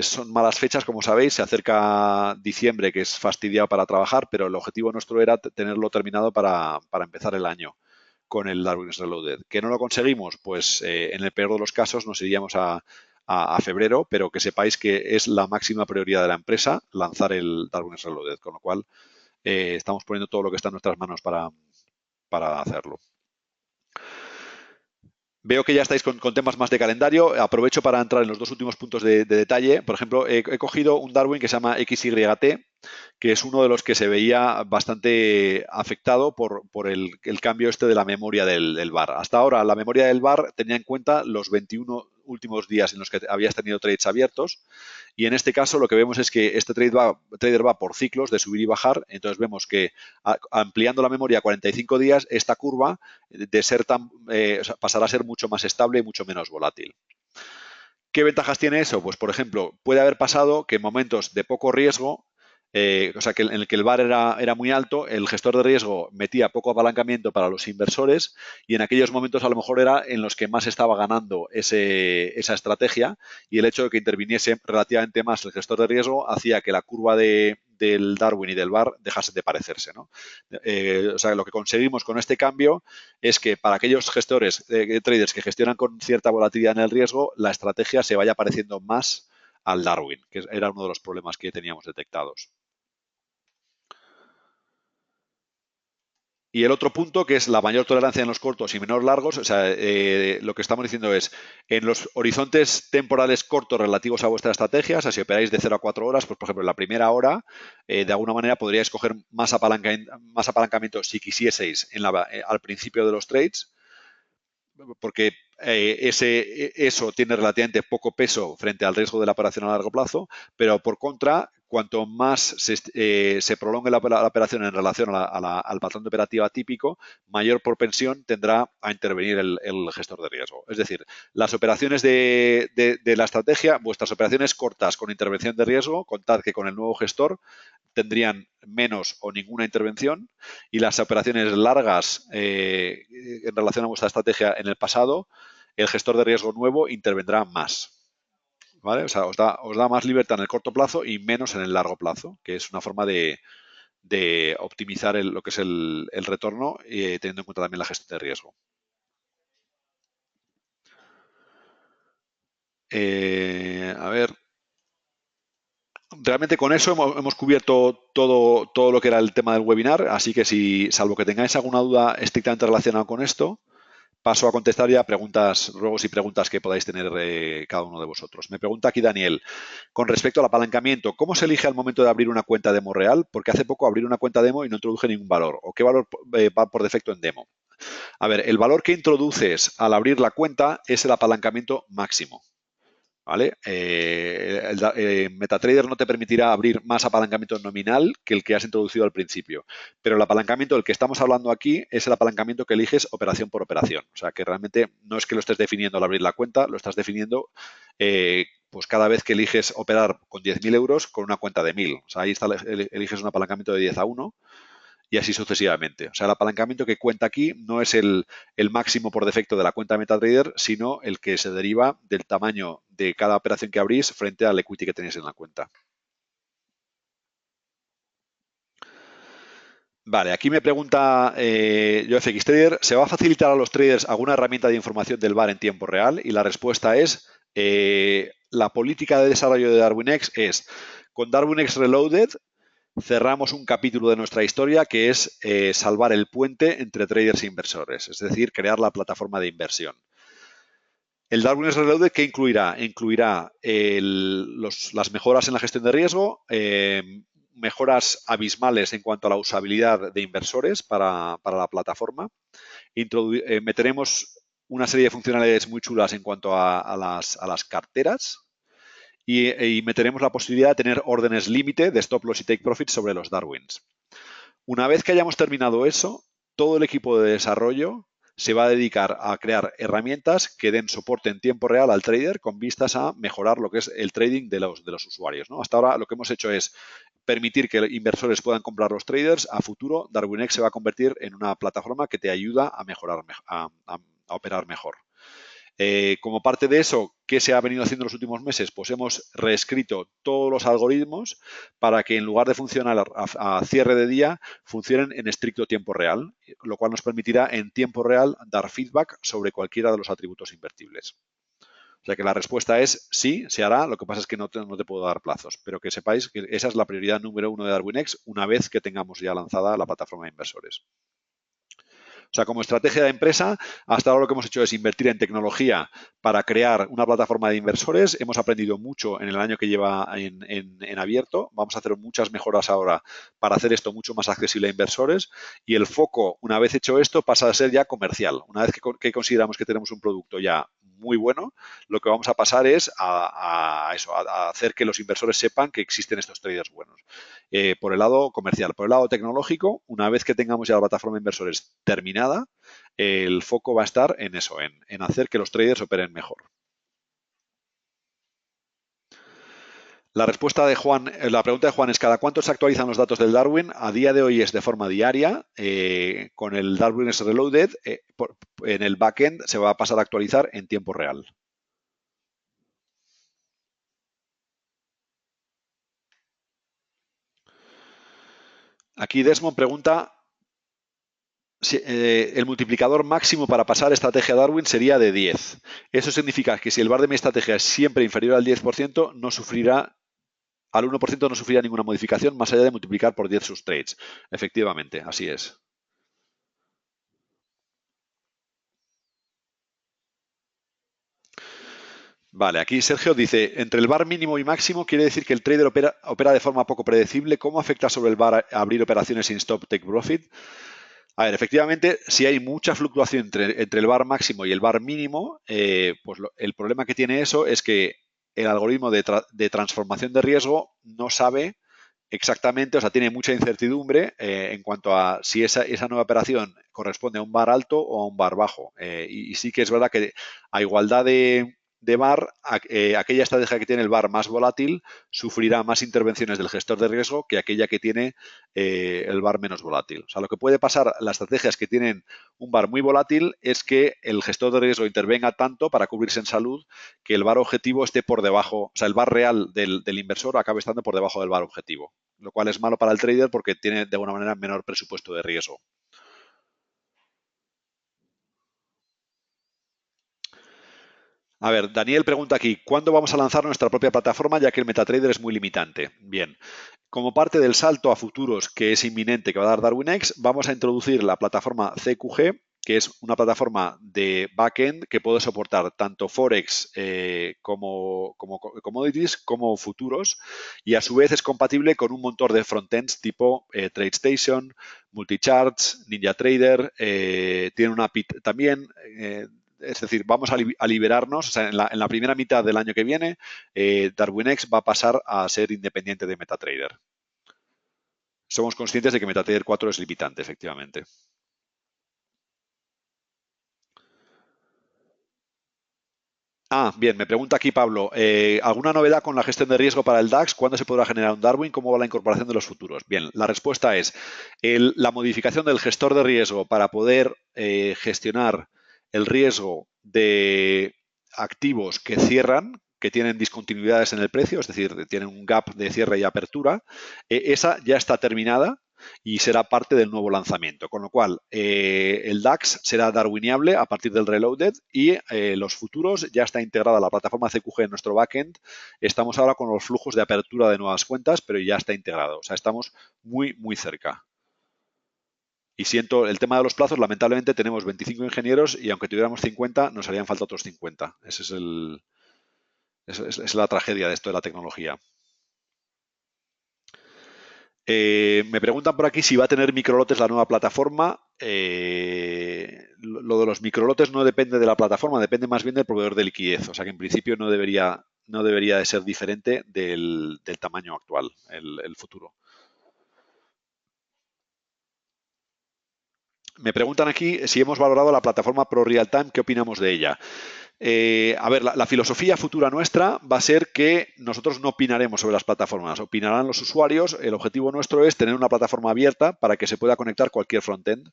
Son malas fechas, como sabéis, se acerca diciembre, que es fastidiado para trabajar, pero el objetivo nuestro era tenerlo terminado para empezar el año con el Darwin X Reloaded. ¿Que no lo conseguimos? Pues en el peor de los casos nos iríamos a febrero, pero que sepáis que es la máxima prioridad de la empresa lanzar el Darwin X Reloaded, con lo cual estamos poniendo todo lo que está en nuestras manos para hacerlo. Veo que ya estáis con temas más de calendario. Aprovecho para entrar en los dos últimos puntos de detalle. Por ejemplo, he cogido un Darwin que se llama XYT, que es uno de los que se veía bastante afectado por el cambio de la memoria del bar. Hasta ahora, la memoria del bar tenía en cuenta los 21 últimos días en los que habías tenido trades abiertos, y en este caso lo que vemos es que este trader va por ciclos de subir y bajar. Entonces vemos que ampliando la memoria a 45 días, esta curva de ser pasará a ser mucho más estable y mucho menos volátil. ¿Qué ventajas tiene eso? Pues, por ejemplo, puede haber pasado que en momentos de poco riesgo, o sea, que en el que el VAR era muy alto, el gestor de riesgo metía poco apalancamiento para los inversores y en aquellos momentos a lo mejor era en los que más estaba ganando esa estrategia, y el hecho de que interviniese relativamente más el gestor de riesgo hacía que la curva del Darwin y del VAR dejasen de parecerse, ¿no? O sea, lo que conseguimos con este cambio es que para aquellos gestores, traders que gestionan con cierta volatilidad en el riesgo, la estrategia se vaya pareciendo más al Darwin, que era uno de los problemas que teníamos detectados. Y el otro punto, que es la mayor tolerancia en los cortos y menor largos, o sea, lo que estamos diciendo es, en los horizontes temporales cortos relativos a vuestra estrategia, o sea, si operáis de 0 a 4 horas, pues por ejemplo, en la primera hora, de alguna manera podríais coger más apalancamiento si quisieseis al principio de los trades, porque eso tiene relativamente poco peso frente al riesgo de la operación a largo plazo, pero por contra, cuanto más se prolongue la operación en relación al patrón de operativa típico, mayor propensión tendrá a intervenir el gestor de riesgo. Es decir, las operaciones de la estrategia, vuestras operaciones cortas con intervención de riesgo, contad que con el nuevo gestor tendrían menos o ninguna intervención, y las operaciones largas en relación a vuestra estrategia en el pasado, el gestor de riesgo nuevo intervendrá más. ¿Vale? O sea, os da más libertad en el corto plazo y menos en el largo plazo, que es una forma de optimizar lo que es el retorno, teniendo en cuenta también la gestión de riesgo. A ver, realmente con eso hemos cubierto todo lo que era el tema del webinar, así que salvo que tengáis alguna duda estrictamente relacionada con esto, paso a contestar ya preguntas, ruegos y preguntas que podáis tener cada uno de vosotros. Me pregunta aquí Daniel, con respecto al apalancamiento, ¿cómo se elige al momento de abrir una cuenta demo real? Porque hace poco abrí una cuenta demo y no introduje ningún valor. ¿O qué valor va por defecto en demo? A ver, el valor que introduces al abrir la cuenta es el apalancamiento máximo. ¿Vale? MetaTrader no te permitirá abrir más apalancamiento nominal que el que has introducido al principio, pero el apalancamiento del que estamos hablando aquí es el apalancamiento que eliges operación por operación. O sea, que realmente no es que lo estés definiendo al abrir la cuenta, lo estás definiendo pues cada vez que eliges operar con 10.000 euros con una cuenta de 1.000. O sea, ahí está, eliges un apalancamiento de 10 a 1 y así sucesivamente. O sea, el apalancamiento que cuenta aquí no es el máximo por defecto de la cuenta de MetaTrader, sino el que se deriva del tamaño de cada operación que abrís frente al equity que tenéis en la cuenta. Vale, aquí me pregunta JoFX Trader, ¿se va a facilitar a los traders alguna herramienta de información del VAR en tiempo real? Y la respuesta es, la política de desarrollo de DarwinX es, con DarwinX Reloaded, cerramos un capítulo de nuestra historia que es salvar el puente entre traders e inversores, es decir, crear la plataforma de inversión. El DarwinX Reloaded, ¿qué incluirá? Incluirá las mejoras en la gestión de riesgo, mejoras abismales en cuanto a la usabilidad de inversores para la plataforma. Meteremos una serie de funcionalidades muy chulas en cuanto a las carteras, y meteremos la posibilidad de tener órdenes límite de stop loss y take profit sobre los Darwins. Una vez que hayamos terminado eso, todo el equipo de desarrollo se va a dedicar a crear herramientas que den soporte en tiempo real al trader con vistas a mejorar lo que es el trading de los usuarios, ¿no? Hasta ahora lo que hemos hecho es permitir que inversores puedan comprar los traders. A futuro, DarwinX se va a convertir en una plataforma que te ayuda a mejorar, a operar mejor. Como parte de eso, ¿qué se ha venido haciendo en los últimos meses? Pues hemos reescrito todos los algoritmos para que en lugar de funcionar a cierre de día, funcionen en estricto tiempo real, lo cual nos permitirá en tiempo real dar feedback sobre cualquiera de los atributos invertibles. O sea que la respuesta es sí, se hará, lo que pasa es que no te puedo dar plazos, pero que sepáis que esa es la prioridad número 1 de DarwinX una vez que tengamos ya lanzada la plataforma de inversores. O sea, como estrategia de empresa, hasta ahora lo que hemos hecho es invertir en tecnología para crear una plataforma de inversores. Hemos aprendido mucho en el año que lleva en abierto. Vamos a hacer muchas mejoras ahora para hacer esto mucho más accesible a inversores. Y el foco, una vez hecho esto, pasa a ser ya comercial. Una vez que consideramos que tenemos un producto ya muy bueno, lo que vamos a pasar es a hacer que los inversores sepan que existen estos traders buenos. Por el lado comercial. Por el lado tecnológico, una vez que tengamos ya la plataforma de inversores terminada, el foco va a estar en eso, en hacer que los traders operen mejor. La respuesta de Juan, la pregunta de Juan es: ¿cada cuánto se actualizan los datos del Darwin? A día de hoy es de forma diaria. Con el DarwinX Reloaded, en el backend se va a pasar a actualizar en tiempo real. Aquí Desmond pregunta si el multiplicador máximo para pasar estrategia Darwin sería de 10. Eso significa que si el VAR de mi estrategia es siempre inferior al 10%, no sufrirá, al 1% no sufrirá ninguna modificación más allá de multiplicar por 10 sus trades. Efectivamente, así es. Vale, aquí Sergio dice, entre el VAR mínimo y máximo quiere decir que el trader opera de forma poco predecible. ¿Cómo afecta sobre el VAR abrir operaciones sin stop take profit? A ver, efectivamente, si hay mucha fluctuación entre el VAR máximo y el VAR mínimo, pues el problema que tiene eso es que el algoritmo de transformación de riesgo no sabe exactamente, o sea, tiene mucha incertidumbre en cuanto a si esa nueva operación corresponde a un VAR alto o a un VAR bajo. Y sí que es verdad que a igualdad de VAR, aquella estrategia que tiene el VAR más volátil sufrirá más intervenciones del gestor de riesgo que aquella que tiene el VAR menos volátil. O sea, lo que puede pasar, las estrategias que tienen un VAR muy volátil, es que el gestor de riesgo intervenga tanto para cubrirse en salud que el VAR objetivo esté por debajo, o sea, el VAR real del inversor acabe estando por debajo del VAR objetivo, lo cual es malo para el trader porque tiene de alguna manera menor presupuesto de riesgo. A ver, Daniel pregunta aquí, ¿cuándo vamos a lanzar nuestra propia plataforma ya que el MetaTrader es muy limitante? Bien, como parte del salto a futuros que es inminente que va a dar DarwinX, vamos a introducir la plataforma CQG que es una plataforma de backend que puede soportar tanto Forex como commodities como futuros, y a su vez es compatible con un montón de frontends tipo TradeStation, Multicharts, NinjaTrader, tiene una API también. Es decir, vamos a liberarnos, o sea, en la primera mitad del año que viene, DarwinX va a pasar a ser independiente de MetaTrader. Somos conscientes de que MetaTrader 4 es limitante, efectivamente. Bien, me pregunta aquí Pablo, ¿alguna novedad con la gestión de riesgo para el DAX? ¿Cuándo se podrá generar un Darwin? ¿Cómo va la incorporación de los futuros? Bien, la respuesta es la modificación del gestor de riesgo para poder gestionar el riesgo de activos que cierran, que tienen discontinuidades en el precio, es decir, tienen un gap de cierre y apertura. Esa ya está terminada y será parte del nuevo lanzamiento. Con lo cual, el DAX será darwiniable a partir del Reloaded y los futuros ya está integrada la plataforma CQG en nuestro backend. Estamos ahora con los flujos de apertura de nuevas cuentas, pero ya está integrado. O sea, estamos muy, muy cerca. Y siento, el tema de los plazos, lamentablemente tenemos 25 ingenieros y aunque tuviéramos 50, nos harían falta otros 50. Esa es la tragedia de esto de la tecnología. Me preguntan por aquí si va a tener microlotes la nueva plataforma. Lo de los microlotes no depende de la plataforma, depende más bien del proveedor de liquidez. O sea que en principio no debería de ser diferente del tamaño actual, el futuro. Me preguntan aquí si hemos valorado la plataforma Pro Real Time, ¿qué opinamos de ella? A ver, la filosofía futura nuestra va a ser que nosotros no opinaremos sobre las plataformas, opinarán los usuarios. El objetivo nuestro es tener una plataforma abierta para que se pueda conectar cualquier frontend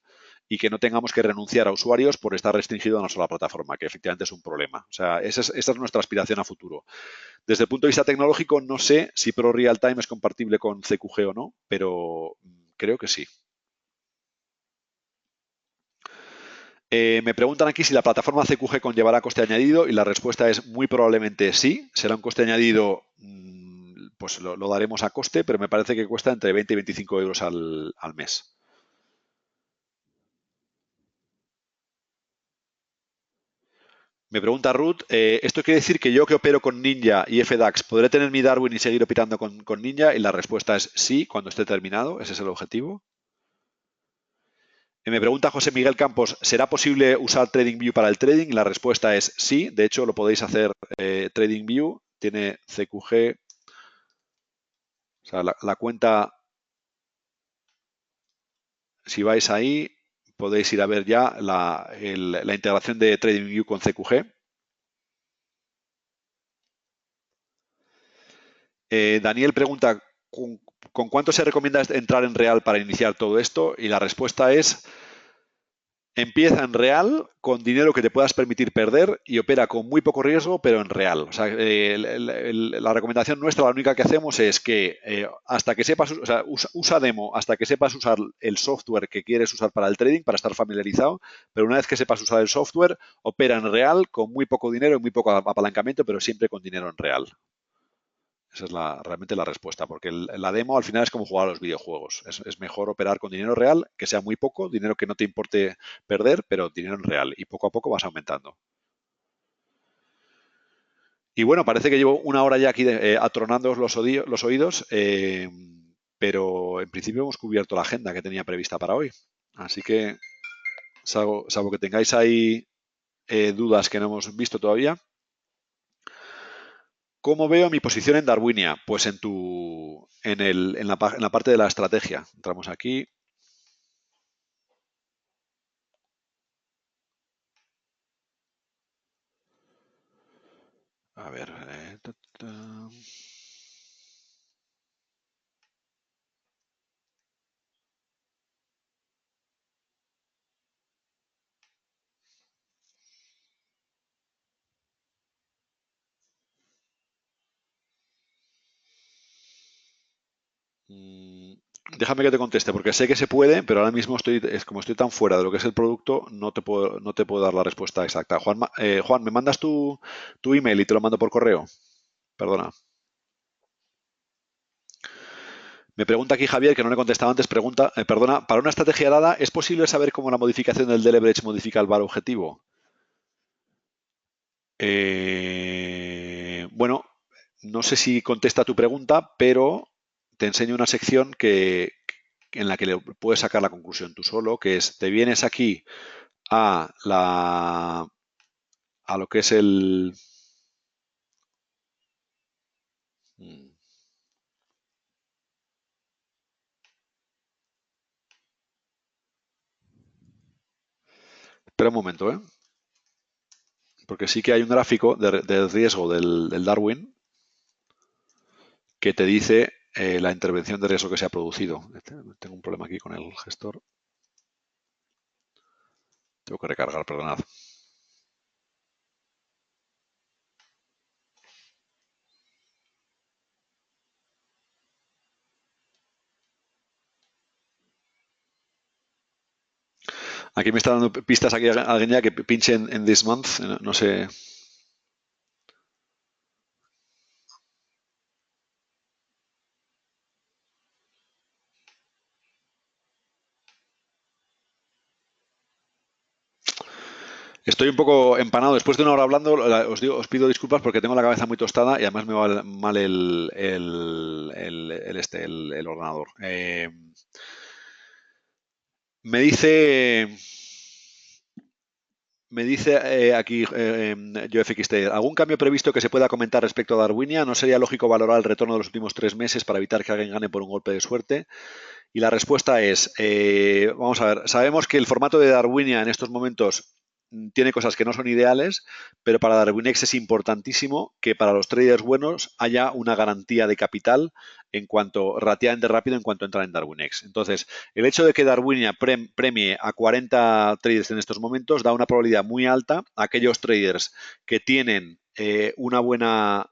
y que no tengamos que renunciar a usuarios por estar restringido a una sola plataforma, que efectivamente es un problema. O sea, esa es nuestra aspiración a futuro. Desde el punto de vista tecnológico, no sé si Pro Real Time es compatible con CQG o no, pero creo que sí. Me preguntan aquí si la plataforma CQG conllevará coste añadido y la respuesta es muy probablemente sí. Será un coste añadido, pues lo daremos a coste, pero me parece que cuesta entre 20 y 25 euros al mes. Me pregunta Ruth, ¿esto quiere decir que yo que opero con Ninja y FDAX podré tener mi Darwin y seguir operando con Ninja? Y la respuesta es sí, cuando esté terminado. Ese es el objetivo. Me pregunta José Miguel Campos, ¿será posible usar TradingView para el trading? La respuesta es sí. De hecho, lo podéis hacer TradingView. Tiene CQG. O sea, la cuenta, si vais ahí, podéis ir a ver ya la integración de TradingView con CQG. Daniel pregunta, ¿con cuánto se recomienda entrar en real para iniciar todo esto? Y la respuesta es, empieza en real con dinero que te puedas permitir perder y opera con muy poco riesgo, pero en real. O sea, la recomendación nuestra, la única que hacemos es que hasta que sepas, o sea, usa demo hasta que sepas usar el software que quieres usar para el trading, para estar familiarizado, pero una vez que sepas usar el software, opera en real con muy poco dinero y muy poco apalancamiento, pero siempre con dinero en real. Esa es realmente la respuesta, porque la demo al final es como jugar a los videojuegos. Es mejor operar con dinero real, que sea muy poco, dinero que no te importe perder, pero dinero en real. Y poco a poco vas aumentando. Y bueno, parece que llevo una hora ya aquí atronando los oídos, pero en principio hemos cubierto la agenda que tenía prevista para hoy. Así que, salvo que tengáis ahí dudas que no hemos visto todavía. ¿Cómo veo mi posición en Darwinia? Pues en la parte de la estrategia. Entramos aquí. A ver. Déjame que te conteste, porque sé que se puede, pero ahora mismo como estoy tan fuera de lo que es el producto, no te puedo dar la respuesta exacta. Juan, ¿me mandas tu email y te lo mando por correo? Perdona. Me pregunta aquí Javier, que no le he contestado antes, perdona, para una estrategia dada, ¿es posible saber cómo la modificación del leverage modifica el VAR objetivo? Bueno, no sé si contesta tu pregunta, pero te enseño una sección en la que le puedes sacar la conclusión tú solo, que es, te vienes aquí a lo que es el... Espera un momento, ¿eh? Porque sí que hay un gráfico de riesgo del Darwin que te dice la intervención de riesgo que se ha producido. Tengo un problema aquí con el gestor. Tengo que recargar, perdonad. Aquí me está dando pistas aquí alguien ya que pinche en this month, no sé. Estoy un poco empanado. Después de una hora hablando, os pido disculpas porque tengo la cabeza muy tostada y además me va mal el ordenador. Me dice, aquí JoFXT, ¿algún cambio previsto que se pueda comentar respecto a Darwinia? ¿No sería lógico valorar el retorno de los últimos 3 meses para evitar que alguien gane por un golpe de suerte? Y la respuesta es, vamos a ver, sabemos que el formato de Darwinia en estos momentos tiene cosas que no son ideales, pero para Darwinex es importantísimo que para los traders buenos haya una garantía de capital en cuanto relativamente rápido en cuanto entran en Darwinex. Entonces, el hecho de que Darwinia premie a 40 traders en estos momentos da una probabilidad muy alta a aquellos traders que tienen una buena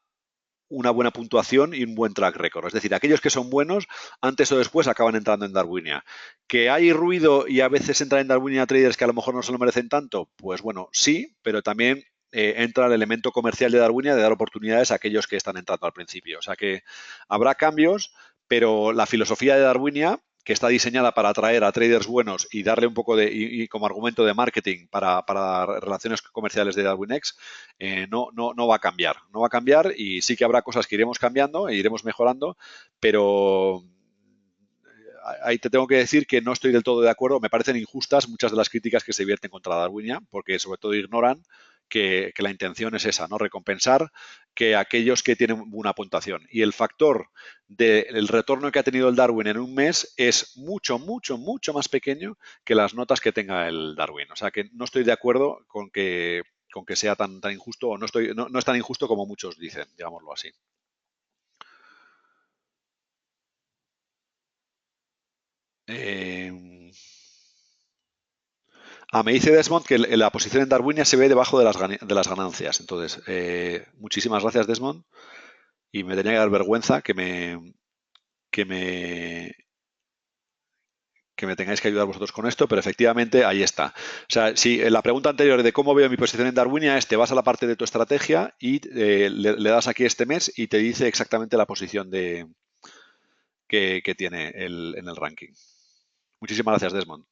puntuación y un buen track record. Es decir, aquellos que son buenos, antes o después acaban entrando en Darwinia. ¿Que hay ruido y a veces entran en Darwinia traders que a lo mejor no se lo merecen tanto? Pues bueno, sí, pero también entra el elemento comercial de Darwinia de dar oportunidades a aquellos que están entrando al principio. O sea que habrá cambios, pero la filosofía de Darwinia, que está diseñada para atraer a traders buenos y darle un poco y como argumento de marketing para relaciones comerciales de DarwinX, no va a cambiar. No va a cambiar y sí que habrá cosas que iremos cambiando e iremos mejorando, pero ahí te tengo que decir que no estoy del todo de acuerdo. Me parecen injustas muchas de las críticas que se vierten contra Darwinia, porque sobre todo ignoran que la intención es esa, ¿no? Recompensar que aquellos que tienen una puntuación. Y el factor del retorno que ha tenido el Darwin en un mes es mucho, mucho, mucho más pequeño que las notas que tenga el Darwin. O sea que no estoy de acuerdo con que sea tan injusto, o no es tan injusto como muchos dicen, digámoslo así. Me dice Desmond que la posición en Darwinia se ve debajo de las ganancias. Entonces, muchísimas gracias, Desmond. Y me tenía que dar vergüenza que me, que me tengáis que ayudar vosotros con esto, pero efectivamente ahí está. O sea, si la pregunta anterior de cómo veo mi posición en Darwinia es, te vas a la parte de tu estrategia y le das aquí este mes y te dice exactamente la posición que tiene en el ranking. Muchísimas gracias, Desmond.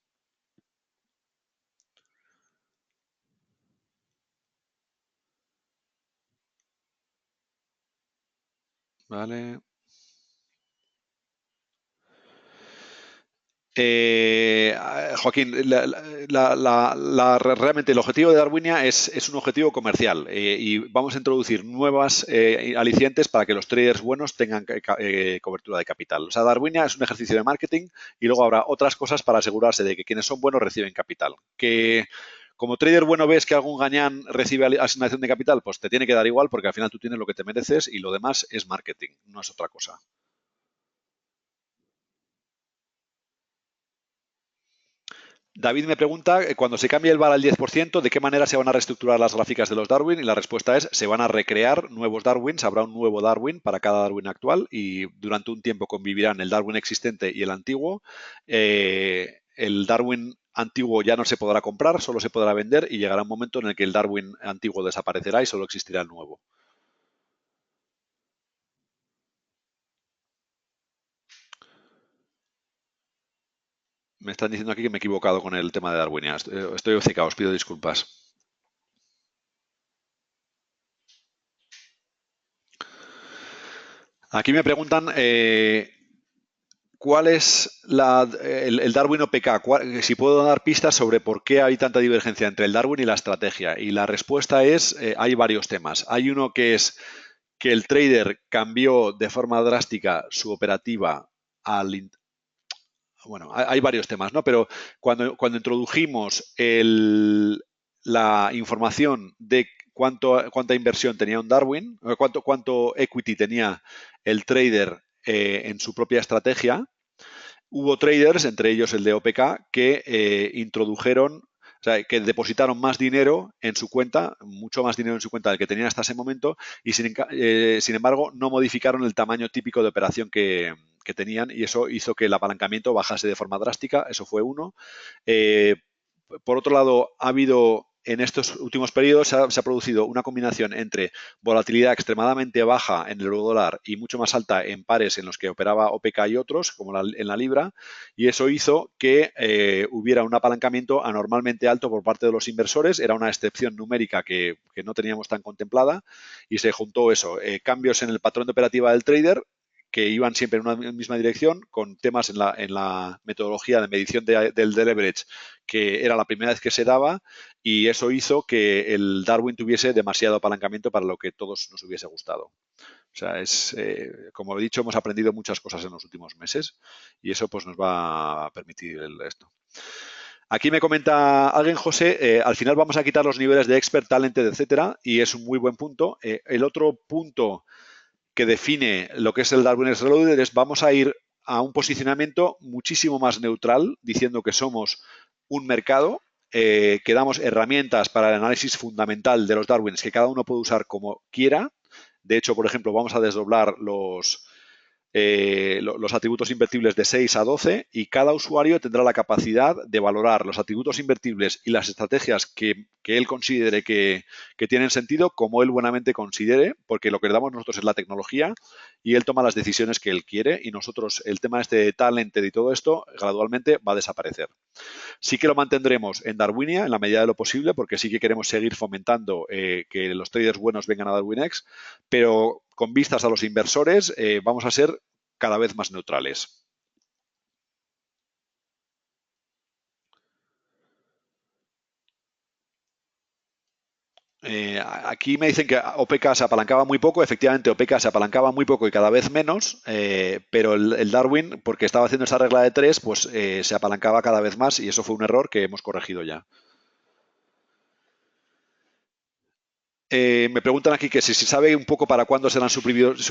Vale. Joaquín, realmente el objetivo de Darwinia es un objetivo comercial y vamos a introducir nuevas alicientes para que los traders buenos tengan cobertura de capital. O sea, Darwinia es un ejercicio de marketing y luego habrá otras cosas para asegurarse de que quienes son buenos reciben capital. Que como trader bueno ves que algún gañán recibe asignación de capital, pues te tiene que dar igual porque al final tú tienes lo que te mereces y lo demás es marketing, no es otra cosa. David me pregunta, cuando se cambie el VAR al 10%, ¿de qué manera se van a reestructurar las gráficas de los Darwin? Y la respuesta es, se van a recrear nuevos Darwins, habrá un nuevo Darwin para cada Darwin actual y durante un tiempo convivirán el Darwin existente y el antiguo. El Darwin antiguo ya no se podrá comprar, solo se podrá vender y llegará un momento en el que el Darwin antiguo desaparecerá y solo existirá el nuevo. Me están diciendo aquí que me he equivocado con el tema de Darwinia. Estoy obcecado, os pido disculpas. Aquí me preguntan cuál es el Darwin OPK, si puedo dar pistas sobre por qué hay tanta divergencia entre el Darwin y la estrategia. Y la respuesta es, hay varios temas. Hay uno que es que el trader cambió de forma drástica su operativa al... Bueno, hay varios temas, ¿no? Pero cuando introdujimos la información de cuánta inversión tenía un Darwin, cuánto equity tenía el trader en su propia estrategia, hubo traders, entre ellos el de OPK, que introdujeron, o sea, que depositaron más dinero en su cuenta, mucho más dinero en su cuenta del que tenían hasta ese momento, y sin embargo no modificaron el tamaño típico de operación que tenían, y eso hizo que el apalancamiento bajase de forma drástica. Eso fue uno. Eh, por otro lado, ha habido en estos últimos periodos se ha producido una combinación entre volatilidad extremadamente baja en el eurodólar y mucho más alta en pares en los que operaba OPK y otros, como en la libra, y eso hizo que hubiera un apalancamiento anormalmente alto por parte de los inversores. Era una excepción numérica que no teníamos tan contemplada, y se juntó eso, cambios en el patrón de operativa del trader, que iban siempre en una misma dirección, con temas en la metodología de medición del leverage, que era la primera vez que se daba, y eso hizo que el Darwin tuviese demasiado apalancamiento para lo que todos nos hubiese gustado. O sea, como he dicho, hemos aprendido muchas cosas en los últimos meses, y eso pues nos va a permitir esto. Aquí me comenta alguien, José, al final vamos a quitar los niveles de expert, talented, etcétera, y es un muy buen punto. El otro punto que define lo que es el Darwin's Reloaded es: vamos a ir a un posicionamiento muchísimo más neutral, diciendo que somos un mercado, que damos herramientas para el análisis fundamental de los Darwins que cada uno puede usar como quiera. De hecho, por ejemplo, vamos a desdoblar los atributos invertibles de 6 a 12, y cada usuario tendrá la capacidad de valorar los atributos invertibles y las estrategias que él considere que tienen sentido, como él buenamente considere, porque lo que le damos nosotros es la tecnología y él toma las decisiones que él quiere, y nosotros el tema de talented y todo esto gradualmente va a desaparecer. Sí que lo mantendremos en Darwinia en la medida de lo posible, porque sí que queremos seguir fomentando que los traders buenos vengan a DarwinX, pero con vistas a los inversores vamos a ser cada vez más neutrales. Aquí me dicen que OPK se apalancaba muy poco. Efectivamente, OPK se apalancaba muy poco y cada vez menos, pero el Darwin, porque estaba haciendo esa regla de 3, pues se apalancaba cada vez más, y eso fue un error que hemos corregido ya. Me preguntan aquí que si se sabe un poco para cuándo serán suprimidos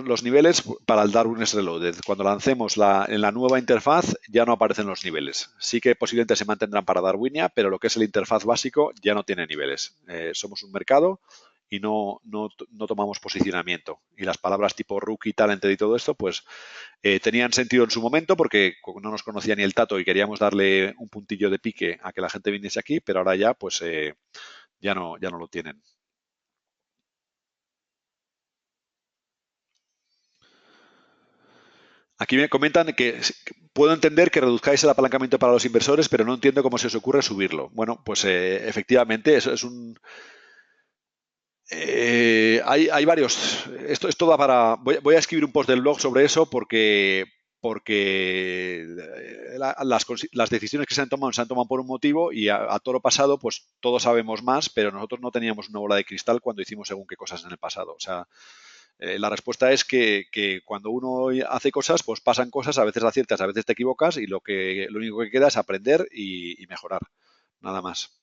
los niveles para el Darwin's Reloaded. Cuando lancemos en la nueva interfaz ya no aparecen los niveles. Sí que posiblemente se mantendrán para Darwinia, pero lo que es el interfaz básico ya no tiene niveles. Somos un mercado y no tomamos posicionamiento. Y las palabras tipo rookie, talented y todo esto, pues tenían sentido en su momento, porque no nos conocía ni el tato y queríamos darle un puntillo de pique a que la gente viniese aquí, pero ahora ya pues ya no lo tienen. Aquí me comentan que puedo entender que reduzcáis el apalancamiento para los inversores, pero no entiendo cómo se os ocurre subirlo. Bueno, pues efectivamente, eso es un... hay varios... Esto da para... Voy a escribir un post del blog sobre eso, porque las decisiones que se han tomado por un motivo, y a toro pasado pues todos sabemos más, pero nosotros no teníamos una bola de cristal cuando hicimos según qué cosas en el pasado. O sea, la respuesta es que cuando uno hace cosas, pues pasan cosas, a veces aciertas, a veces te equivocas, y lo único que queda es aprender y mejorar. Nada más.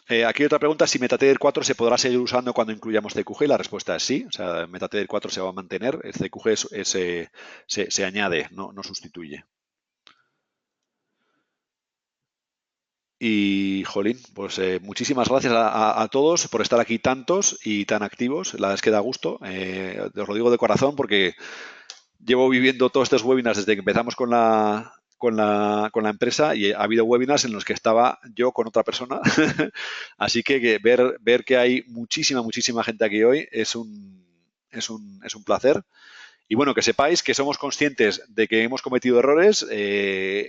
Aquí hay otra pregunta: si MetaTrader 4 se podrá seguir usando cuando incluyamos CQG. La respuesta es sí. O sea, MetaTrader 4 se va a mantener. El CQG se añade, no sustituye. Y, jolín, pues muchísimas gracias a todos por estar aquí tantos y tan activos. La verdad es que da gusto. Os lo digo de corazón, porque llevo viviendo todos estos webinars desde que empezamos con la empresa, y ha habido webinars en los que estaba yo con otra persona. Así que ver que hay muchísima gente aquí hoy es un placer. Y bueno, que sepáis que somos conscientes de que hemos cometido errores,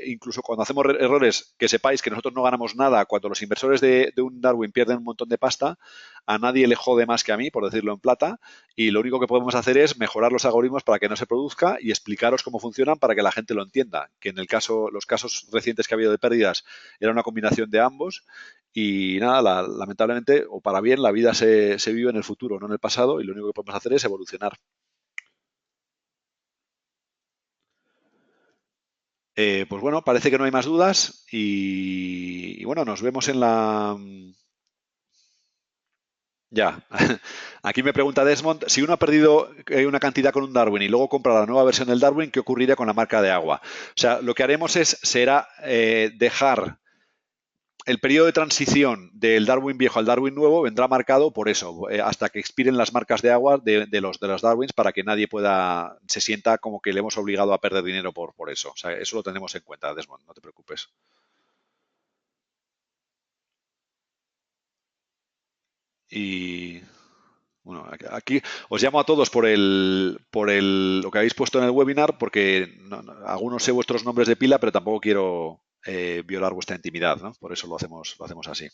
incluso cuando hacemos errores, que sepáis que nosotros no ganamos nada cuando los inversores de un Darwin pierden un montón de pasta, a nadie le jode más que a mí, por decirlo en plata, y lo único que podemos hacer es mejorar los algoritmos para que no se produzca y explicaros cómo funcionan para que la gente lo entienda, que en los casos recientes que ha habido de pérdidas era una combinación de ambos y nada, lamentablemente, o para bien, la vida se vive en el futuro, no en el pasado, y lo único que podemos hacer es evolucionar. Pues bueno, parece que no hay más dudas y bueno, nos vemos en la... Ya, aquí me pregunta Desmond, si uno ha perdido una cantidad con un Darwin y luego compra la nueva versión del Darwin, ¿qué ocurriría con la marca de agua? O sea, lo que haremos será dejar el periodo de transición del Darwin viejo al Darwin nuevo vendrá marcado por eso, hasta que expiren las marcas de agua de los Darwins para que nadie se sienta como que le hemos obligado a perder dinero por eso. O sea, eso lo tenemos en cuenta, Desmond, no te preocupes. Y bueno, aquí os llamo a todos por lo que habéis puesto en el webinar, porque algunos sé vuestros nombres de pila, pero tampoco quiero violar vuestra intimidad, ¿no? Por eso lo hacemos así.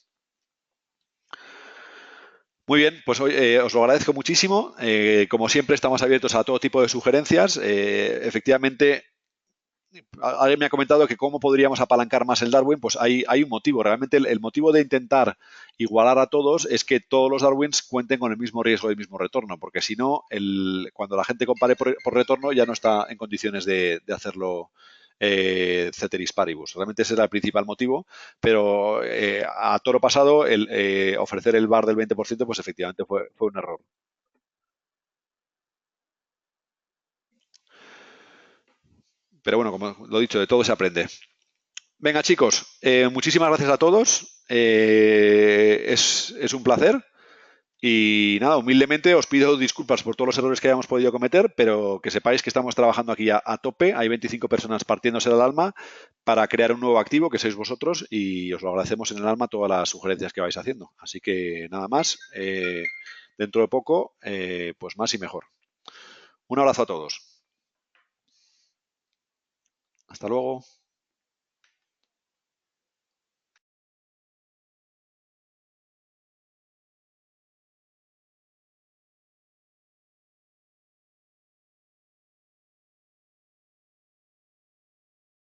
Muy bien, pues hoy os lo agradezco muchísimo. Como siempre, estamos abiertos a todo tipo de sugerencias. Efectivamente, alguien me ha comentado que cómo podríamos apalancar más el Darwin, pues hay un motivo. Realmente el motivo de intentar igualar a todos es que todos los Darwins cuenten con el mismo riesgo y el mismo retorno, porque si no, cuando la gente compare por retorno ya no está en condiciones de hacerlo ceteris paribus. Realmente ese era el principal motivo, pero a toro pasado el ofrecer el bar del 20% pues efectivamente fue un error. Pero bueno, como lo he dicho, de todo se aprende. Venga, chicos, muchísimas gracias a todos. Es un placer. Y nada, humildemente os pido disculpas por todos los errores que hayamos podido cometer, pero que sepáis que estamos trabajando aquí a tope. Hay 25 personas partiéndose el alma para crear un nuevo activo, que sois vosotros, y os lo agradecemos en el alma todas las sugerencias que vais haciendo. Así que nada más, dentro de poco, pues más y mejor. Un abrazo a todos. Hasta luego.